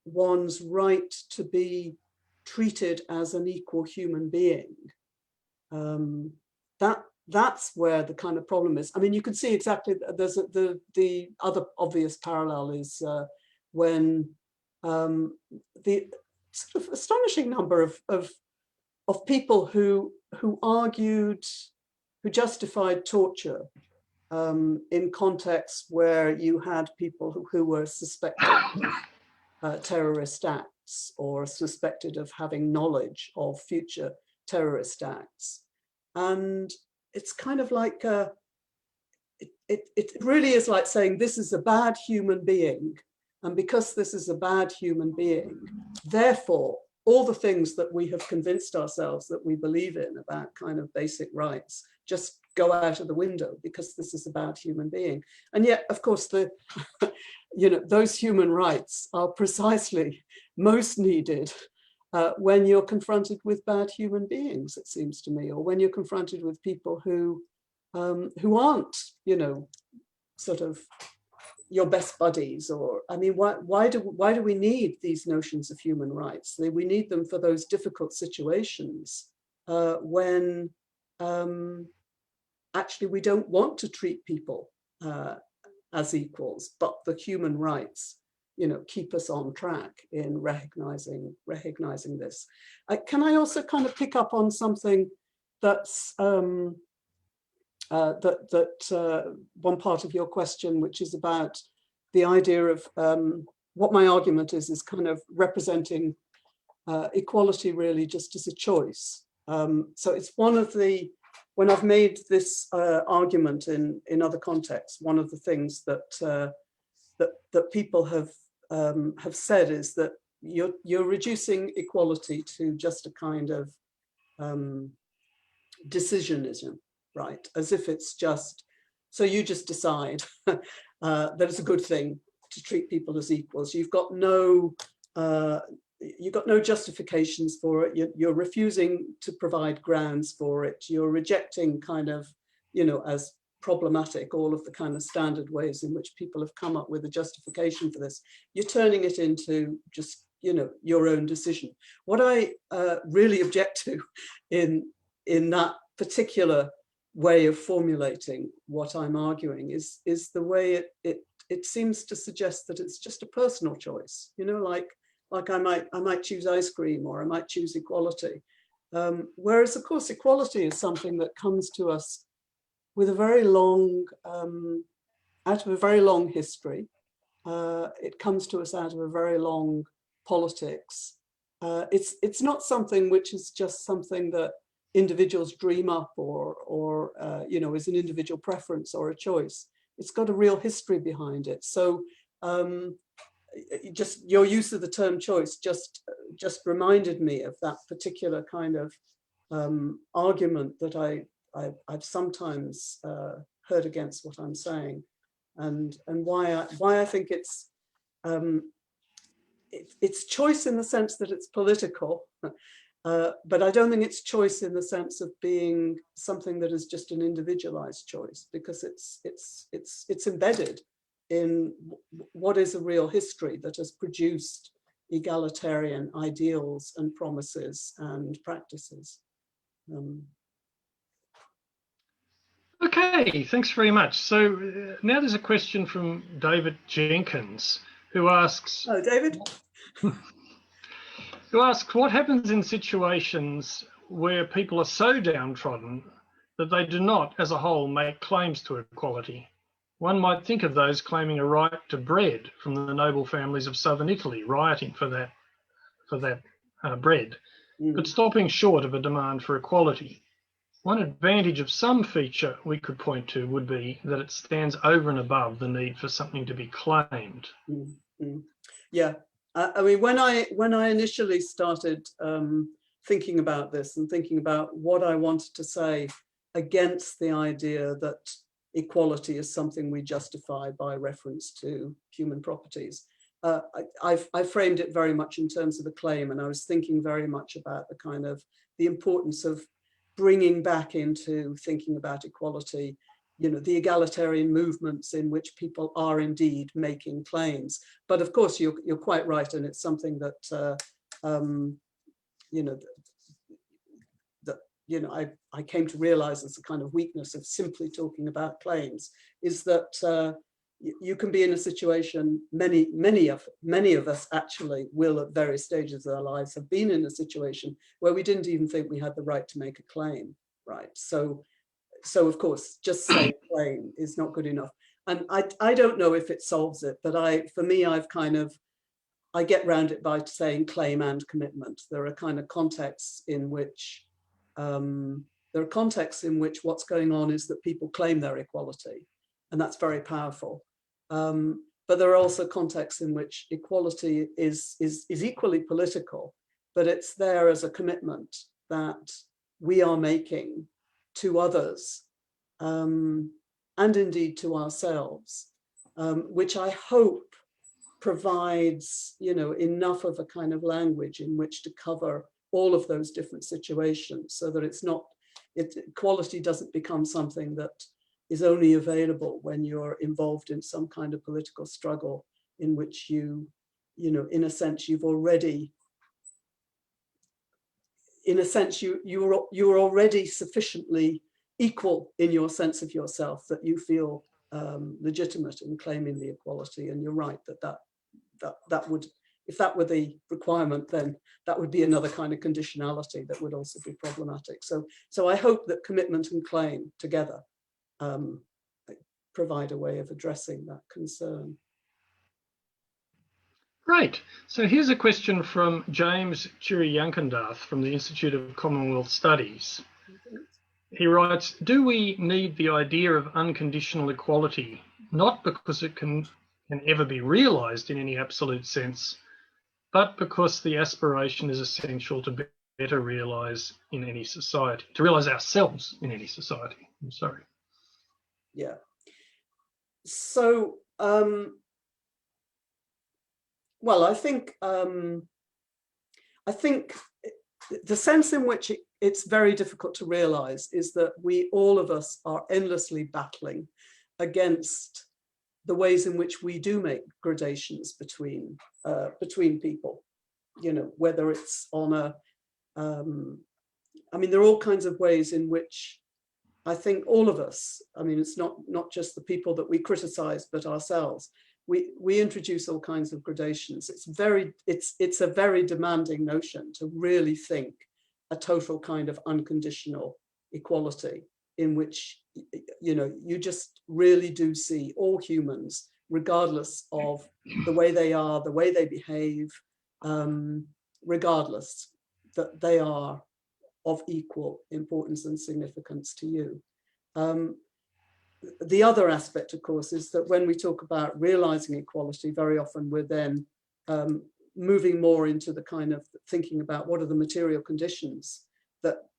one's right to be treated as an equal human being, that's where the kind of problem is. I mean, you can see exactly, there's the other obvious parallel is when the sort of astonishing number of people who justified torture in contexts where you had people who were suspected of terrorist acts or suspected of having knowledge of future terrorist acts. And it's kind of like, it really is like saying this is a bad human being. And because this is a bad human being, therefore, all the things that we have convinced ourselves that we believe in about kind of basic rights just go out of the window because this is a bad human being. And yet, of course, those human rights are precisely most needed when you're confronted with bad human beings, it seems to me, or when you're confronted with people who aren't, sort of your best buddies, or I mean, why do we need these notions of human rights? We need them for those difficult situations when actually we don't want to treat people as equals, but the human rights, keep us on track in recognizing this. Can I also kind of pick up on something that's one part of your question, which is about the idea of what my argument is kind of representing equality really just as a choice. So it's one of when I've made this argument in other contexts, one of the things that people have said is that you're reducing equality to just a kind of decisionism, right? As if it's just, so you just decide that it's a good thing to treat people as equals. You've got no justifications for it. You're refusing to provide grounds for it. You're rejecting kind of, as problematic all of the kind of standard ways in which people have come up with a justification for this. You're turning it into just, your own decision. What I really object to in that particular way of formulating what I'm arguing is the way it seems to suggest that it's just a personal choice, like I might choose ice cream, or I might choose equality. Whereas of course equality is something that comes to us with a very long, out of a very long history. It comes to us out of a very long politics. It's not something which is just something that individuals dream up or is an individual preference or a choice. It's got a real history behind it. So just your use of the term choice just reminded me of that particular kind of argument that I've sometimes heard against what I'm saying, and why I think it's choice in the sense that it's political, but I don't think it's choice in the sense of being something that is just an individualized choice, because it's embedded in what is a real history that has produced egalitarian ideals and promises and practices. Okay, thanks very much. So now there's a question from David Jenkins, who asks... Oh, David? Who asks, what happens in situations where people are so downtrodden that they do not, as a whole, make claims to equality? One might think of those claiming a right to bread from the noble families of southern Italy, rioting for that bread, but stopping short of a demand for equality. One advantage of some feature we could point to would be that it stands over and above the need for something to be claimed. Yeah, I mean, when I initially started thinking about this and thinking about what I wanted to say against the idea that equality is something we justify by reference to human properties, I framed it very much in terms of the claim, and I was thinking very much about the kind of the importance of bringing back into thinking about equality, the egalitarian movements in which people are indeed making claims. But of course, you're quite right, and it's something that I came to realize as a kind of weakness of simply talking about claims, is that you can be in a situation, many of us actually will at various stages of our lives have been in a situation where we didn't even think we had the right to make a claim, right? So of course, just saying claim is not good enough. And I don't know if it solves it, but for me, I get round it by saying claim and commitment. There are kind of contexts in which what's going on is that people claim their equality, and that's very powerful. But there are also contexts in which equality is equally political, but it's there as a commitment that we are making to others, and indeed to ourselves, which I hope provides, enough of a kind of language in which to cover all of those different situations, so that equality doesn't become something that is only available when you're involved in some kind of political struggle in which you in a sense you're already sufficiently equal in your sense of yourself that you feel legitimate in claiming the equality. And you're right that would, if that were the requirement, then that would be another kind of conditionality that would also be problematic. So I hope that commitment and claim together provide a way of addressing that concern. Great. So here's a question from James Churi-Yankandath from the Institute of Commonwealth Studies. He writes, do we need the idea of unconditional equality, not because it can ever be realised in any absolute sense, but because the aspiration is essential to better realise in any society, to realise ourselves in any society? I'm sorry. Yeah. So, well, I think the sense in which it's very difficult to realize is that all of us are endlessly battling against the ways in which we do make gradations between people, whether it's on there are all kinds of ways in which I think all of us, it's not just the people that we criticize, but ourselves, we introduce all kinds of gradations. It's a very demanding notion to really think a total kind of unconditional equality in which, you just really do see all humans, regardless of the way they are, the way they behave, regardless, that they are of equal importance and significance to you. The other aspect, of course, is that when we talk about realizing equality, very often we're then moving more into the kind of thinking about what are the material conditions that,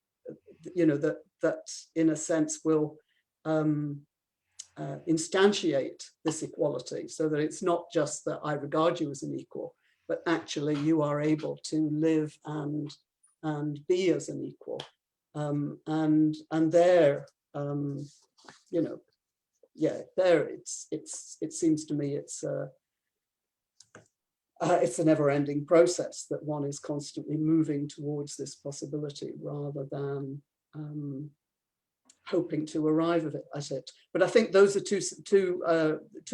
that in a sense will instantiate this equality, so that it's not just that I regard you as an equal, but actually you are able to live and be as an equal. And there, there it seems to me it's a never-ending process that one is constantly moving towards this possibility rather than hoping to arrive at it. But I think those are two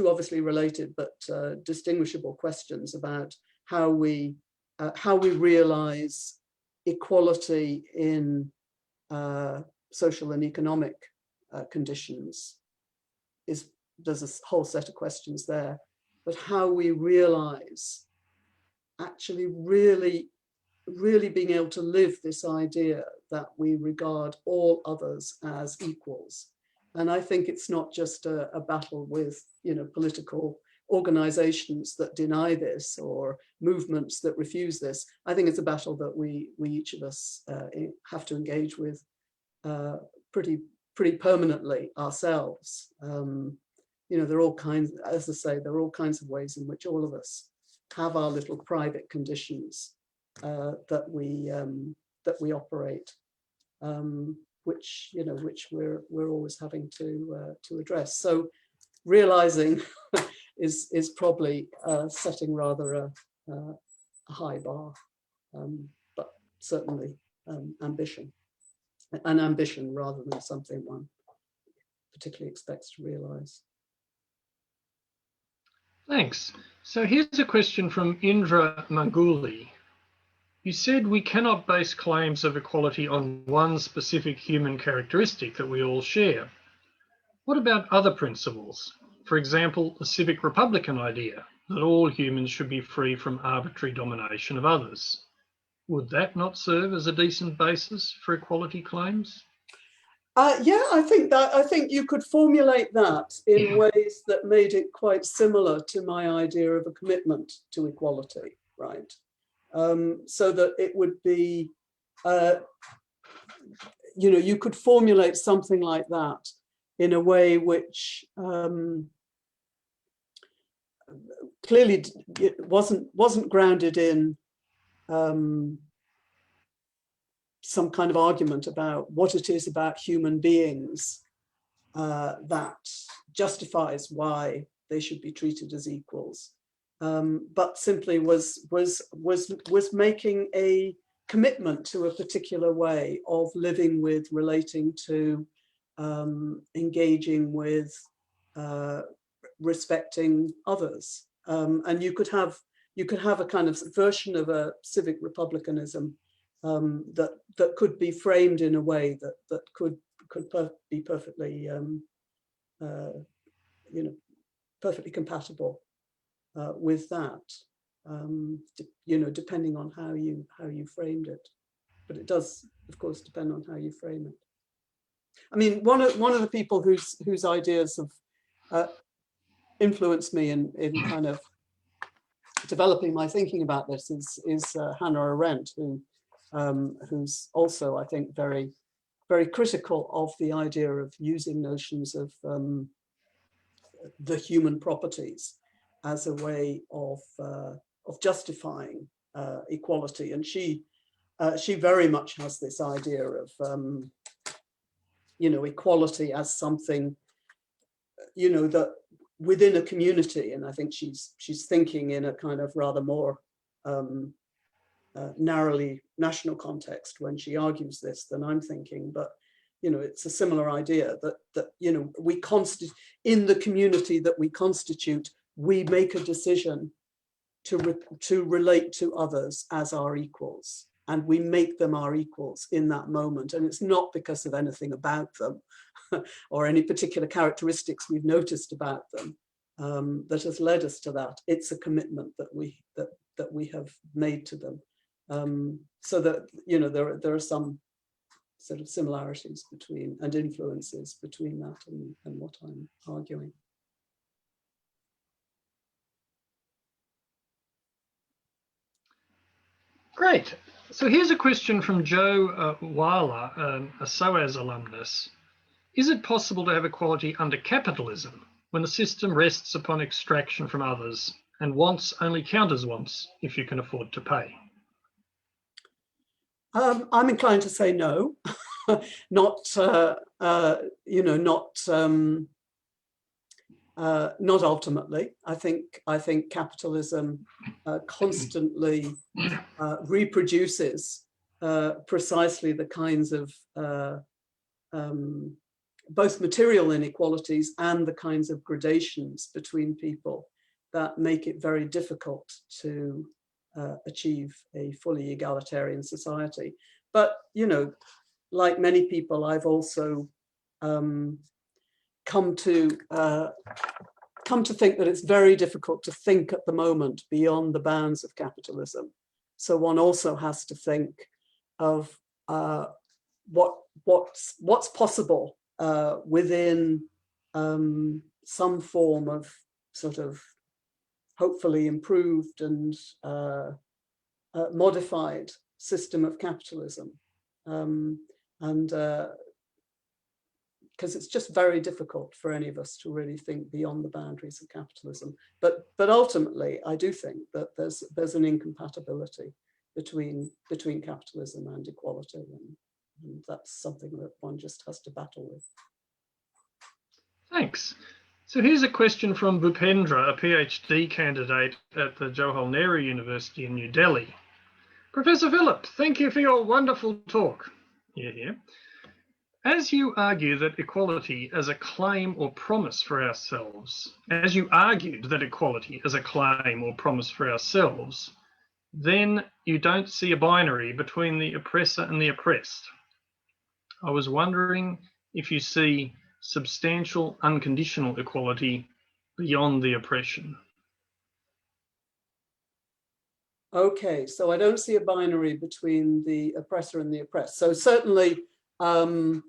obviously related but distinguishable questions about how we realize equality in social and economic conditions. There's a whole set of questions there, but how we realize actually really being able to live this idea that we regard all others as equals. And I think it's not just a battle with political organizations that deny this or movements that refuse this. I think it's a battle that we each of us have to engage with pretty permanently ourselves. There are all kinds, as I say, there are all kinds of ways in which all of us have our little private conditions that we operate, which we're always having to address. So realizing is probably setting rather a high bar, but certainly ambition rather than something one particularly expects to realize. Thanks. So here's a question from Indra Manguli. You said we cannot base claims of equality on one specific human characteristic that we all share. What about other principles? For example, the civic republican idea that all humans should be free from arbitrary domination of others. Would that not serve as a decent basis for equality claims? Yeah, I think you could formulate that in ways that made it quite similar to my idea of a commitment to equality, right? So that it would be, you could formulate something like that in a way which clearly it wasn't grounded in some kind of argument about what it is about human beings that justifies why they should be treated as equals, but simply was making a commitment to a particular way of living with, relating to, engaging with, respecting others, and you could have a kind of version of a civic republicanism that could be framed in a way that could be perfectly perfectly compatible with that, depending on how you framed it. But it does, of course, depend on how you frame it. I mean, one of the people whose ideas have influenced me in kind of developing my thinking about this is Hannah Arendt, who's also, I think, very, very critical of the idea of using notions of the human properties as a way of justifying equality. And she very much has this idea of equality as something that within a community, and I think she's thinking in a kind of rather more narrowly national context when she argues this than I'm thinking, but it's a similar idea that we in the community that we constitute, we make a decision to relate to others as our equals, and we make them our equals in that moment, and it's not because of anything about them or any particular characteristics we've noticed about them that has led us to that. It's a commitment that we have made to them, so that there are some sort of similarities between and influences between that and what I'm arguing. Great. So here's a question from Joe Weiler, a SOAS alumnus. Is it possible to have equality under capitalism when the system rests upon extraction from others and wants only count as wants if you can afford to pay? I'm inclined to say no, not ultimately. I think capitalism constantly reproduces precisely the kinds of both material inequalities and the kinds of gradations between people that make it very difficult to achieve a fully egalitarian society. But like many people, I've also come to think that it's very difficult to think at the moment beyond the bounds of capitalism. So one also has to think of what's possible within some form of sort of hopefully improved and modified system of capitalism. And because it's just very difficult for any of us to really think beyond the boundaries of capitalism. But ultimately, I do think that there's an incompatibility between capitalism and equality, and that's something that one just has to battle with. Thanks. So here's a question from Bhupendra, a PhD candidate at the Jawaharlal Nehru University in New Delhi. Professor Phillips, thank you for your wonderful talk. Here. As you argue that equality as a claim or promise for ourselves, as you argued that equality as a claim or promise for ourselves, then you don't see a binary between the oppressor and the oppressed. I was wondering if you see substantial unconditional equality beyond the oppression. Okay, so I don't see a binary between the oppressor and the oppressed. So certainly, yeah.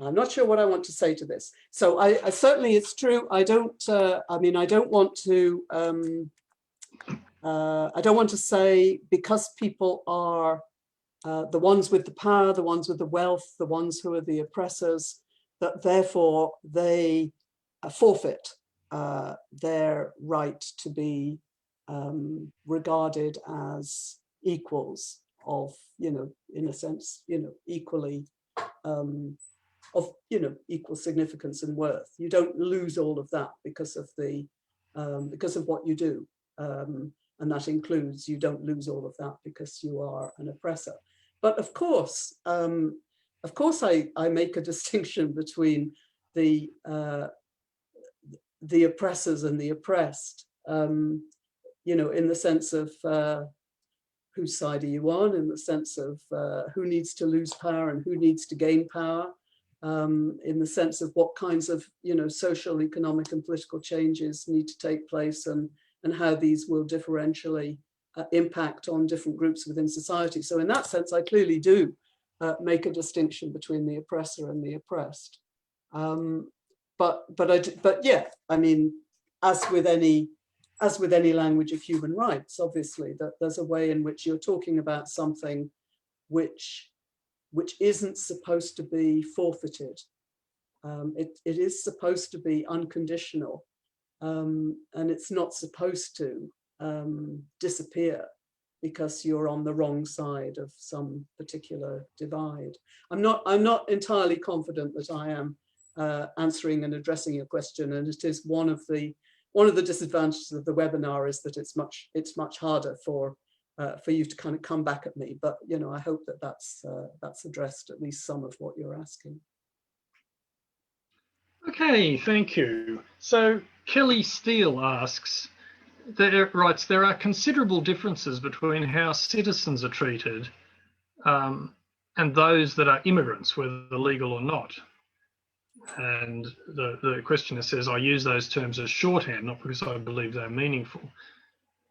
I'm not sure what I want to say to this. So I certainly, it's true. I don't. I mean, I don't want to. I don't want to say because people are the ones with the power, the ones with the wealth, the ones who are the oppressors, that therefore they forfeit their right to be regarded as equals of, in a sense, equally of, equal significance and worth. You don't lose all of that because of the because of what you do, and that includes you don't lose all of that because you are an oppressor. But of course, I make a distinction between the oppressors and the oppressed, in the sense of whose side are you on, in the sense of who needs to lose power and who needs to gain power, in the sense of what kinds of, social, economic and political changes need to take place, and how these will differentially impact on different groups within society. So in that sense, I clearly do make a distinction between the oppressor and the oppressed. But yeah, I mean, as with any language of human rights, obviously, that there's a way in which you're talking about something which isn't supposed to be forfeited. It is supposed to be unconditional, and it's not supposed to disappear because you're on the wrong side of some particular divide. I'm not entirely confident that I am answering and addressing your question, and it is one of the disadvantages of the webinar is that it's much harder for you to kind of come back at me. But I hope that that's addressed at least some of what you're asking. Okay, thank you. So Kelly Steele asks, there are considerable differences between how citizens are treated and those that are immigrants, whether legal or not. And the questioner says, I use those terms as shorthand, not because I believe they're meaningful.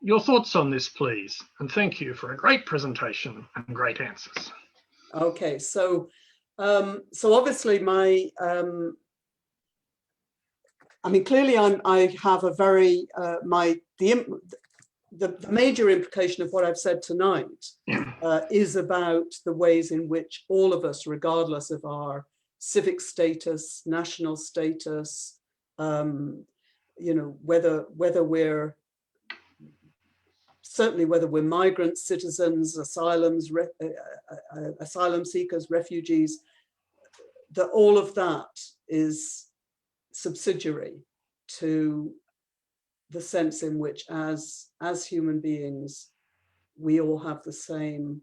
Your thoughts on this, please. And thank you for a great presentation and great answers. Okay, so obviously my, I mean, clearly I have a very, the major implication of what I've said tonight is about the ways in which all of us, regardless of our civic status, national status, whether we're migrants, citizens, asylum seekers, refugees, that all of that is subsidiary to the sense in which as human beings, we all have the same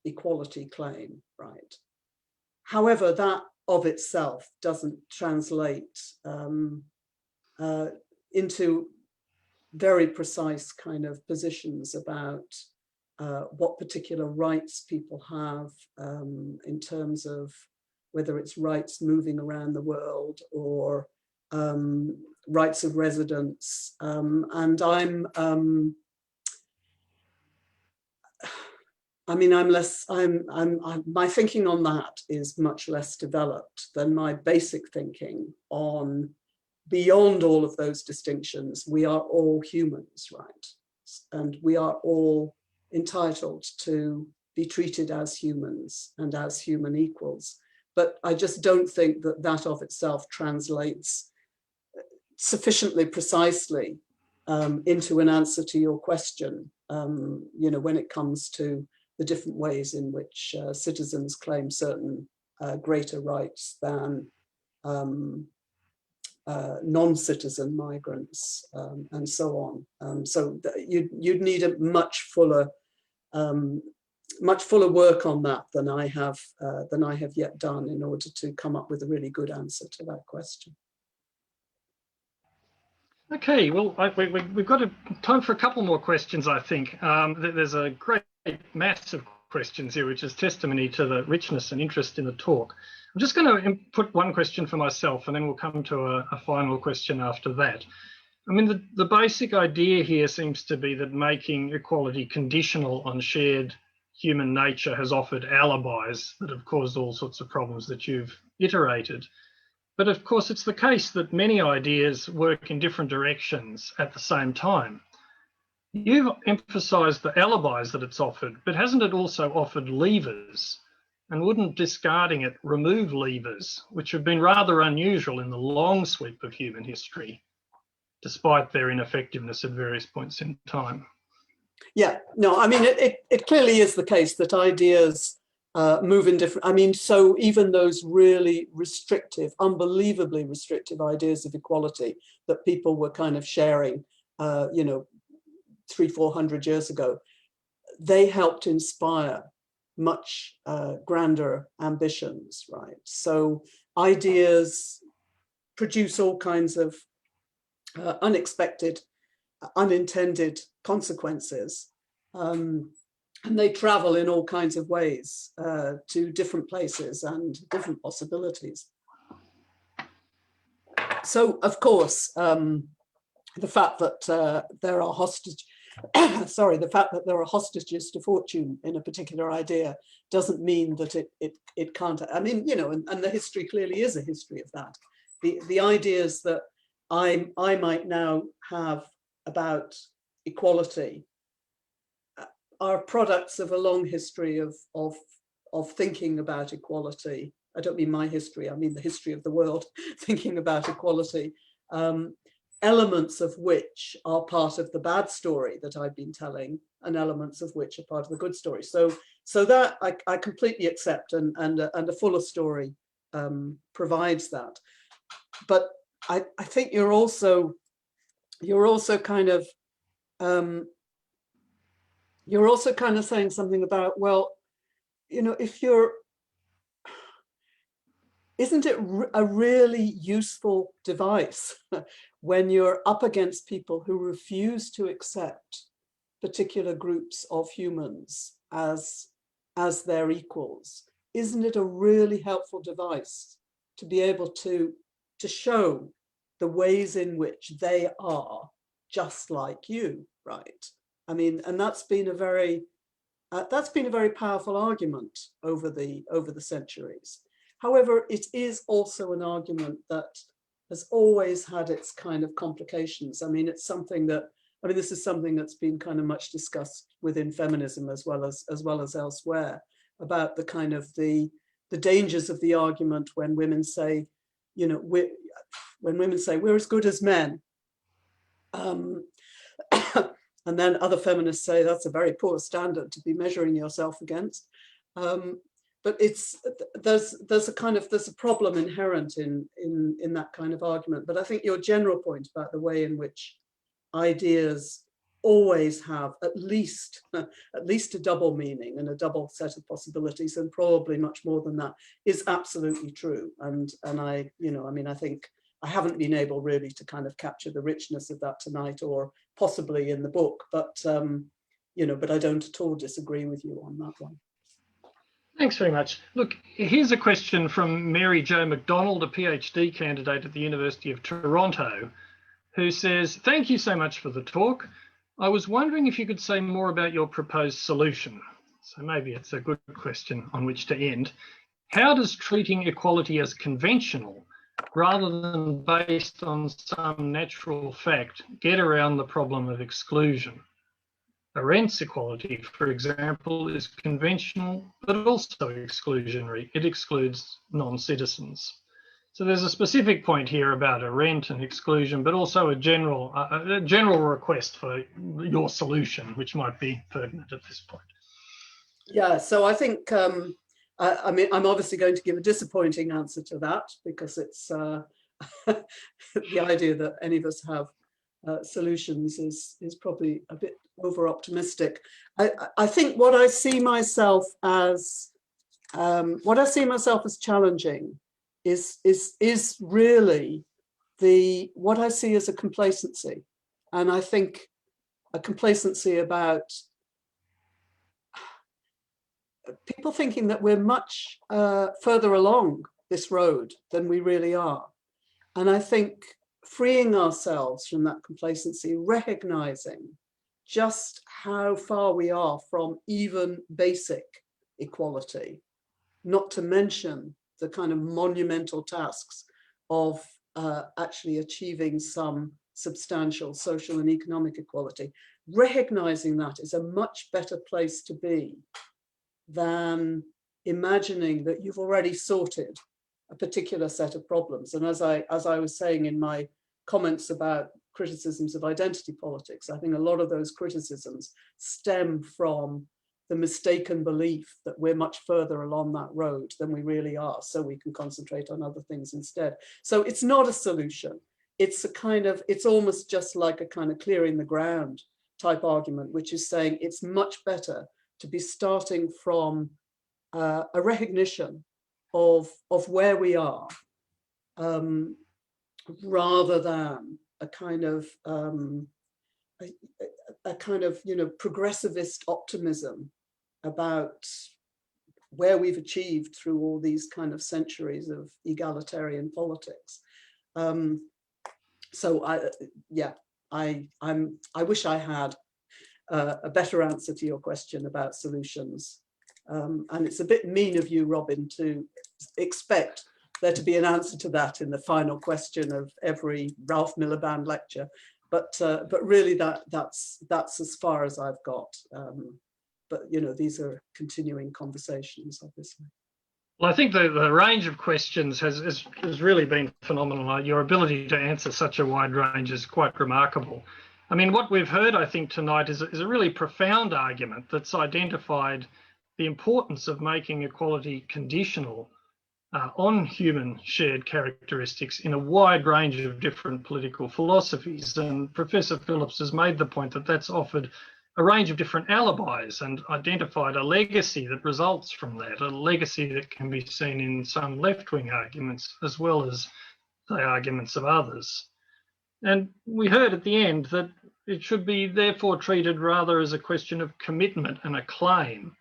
equality claim, right? However, that of itself doesn't translate into very precise kind of positions about what particular rights people have in terms of whether it's rights moving around the world or rights of residence. And my thinking on that is much less developed than my basic thinking on beyond all of those distinctions. We are all humans, right? And we are all entitled to be treated as humans and as human equals. But I just don't think that that of itself translates sufficiently precisely into an answer to your question, you know, when it comes to the different ways in which citizens claim certain greater rights than non-citizen migrants, and so on. So you'd need a much fuller work on that than I have yet done in order to come up with a really good answer to that question. Okay, well, we've got time for a couple more questions, I think. There's a great mass of questions here, which is testimony to the richness and interest in the talk. I'm just going to put one question for myself, and then we'll come to a final question after that. I mean, the basic idea here seems to be that making equality conditional on shared human nature has offered alibis that have caused all sorts of problems that you've iterated. But of course, it's the case that many ideas work in different directions at the same time. You've emphasised the alibis that it's offered, but hasn't it also offered levers? And wouldn't discarding it remove levers, which have been rather unusual in the long sweep of human history, despite their ineffectiveness at various points in time? Yeah, no, I mean, it clearly is the case that ideas move in different, I mean, so even those really restrictive, unbelievably restrictive ideas of equality that people were kind of sharing, you know, 300-400 years ago, they helped inspire much grander ambitions, right? So ideas produce all kinds of unexpected, unintended consequences. And they travel in all kinds of ways to different places and different possibilities. So, of course, the fact that there are the fact that there are hostages to fortune in a particular idea doesn't mean that it can't. I mean, you know, and the history clearly is a history of that. The ideas that I might now have about equality are products of a long history of thinking about equality. I don't mean my history, I mean the history of the world thinking about equality, elements of which are part of the bad story that I've been telling, and elements of which are part of the good story. So that I completely accept, and a fuller story provides that. But I think you're also kind of saying something about, well, you know, isn't it a really useful device when you're up against people who refuse to accept particular groups of humans as their equals? Isn't it a really helpful device to be able to show the ways in which they are just like you, right? I mean, and that's been a very powerful argument over the centuries. However, it is also an argument that has always had its kind of complications. I mean, it's something that, I mean, this is something that's been kind of much discussed within feminism as well as elsewhere, about the kind of the dangers of the argument when women say, you know, we're as good as men. And then other feminists say that's a very poor standard to be measuring yourself against. But there's a problem inherent in that kind of argument. But I think your general point about the way in which ideas always have at least a double meaning and a double set of possibilities, and probably much more than that, is absolutely true. And I, you know, I mean, I think I haven't been able really to kind of capture the richness of that tonight, or possibly in the book, but you know, but I don't at all disagree with you on that one. Thanks very much. Look, here's a question from Mary Jo McDonald, a PhD candidate at the University of Toronto, who says, "Thank you so much for the talk. I was wondering if you could say more about your proposed solution." So maybe it's a good question on which to end. How does treating equality as conventional, rather than based on some natural fact, get around the problem of exclusion? Arendt's equality, for example, is conventional, but also exclusionary. It excludes non-citizens. So there's a specific point here about Arendt and exclusion, but also a general request for your solution, which might be pertinent at this point. Yeah, so I think, I mean, I'm obviously going to give a disappointing answer to that, because it's the idea that any of us have solutions is probably a bit over-optimistic. I think what I see myself as challenging is really what I see as a complacency, and I think a complacency about people thinking that we're much further along this road than we really are. And I think freeing ourselves from that complacency, recognizing just how far we are from even basic equality, not to mention the kind of monumental tasks of actually achieving some substantial social and economic equality. Recognizing that is a much better place to be than imagining that you've already sorted a particular set of problems. And as I was saying in my comments about criticisms of identity politics, I think a lot of those criticisms stem from the mistaken belief that we're much further along that road than we really are, so we can concentrate on other things instead. So it's not a solution. It's a kind of, it's almost just like a kind of clearing the ground type argument, which is saying it's much better to be starting from a recognition of where we are, rather than a kind of progressivist optimism about where we've achieved through all these kind of centuries of egalitarian politics. So I wish I had a better answer to your question about solutions. And it's a bit mean of you, Robin, to expect there to be an answer to that in the final question of every Ralph Miliband lecture. But really that's as far as I've got. But you know, these are continuing conversations, obviously. Well, I think the range of questions has really been phenomenal. Your ability to answer such a wide range is quite remarkable. I mean, what we've heard, I think, tonight is a really profound argument that's identified the importance of making equality conditional on human shared characteristics in a wide range of different political philosophies. And Professor Phillips has made the point that that's offered a range of different alibis and identified a legacy that results from that, a legacy that can be seen in some left-wing arguments as well as the arguments of others. And we heard at the end that it should be therefore treated rather as a question of commitment and a claim,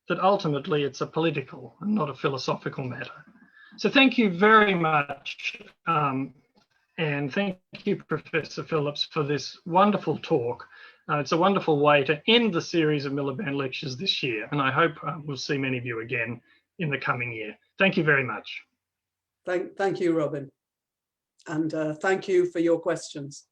that ultimately it's a political and not a philosophical matter. So thank you very much. And thank you, Professor Phillips, for this wonderful talk. It's a wonderful way to end the series of Miliband lectures this year. And I hope we'll see many of you again in the coming year. Thank you very much. Thank you, Robin. And thank you for your questions.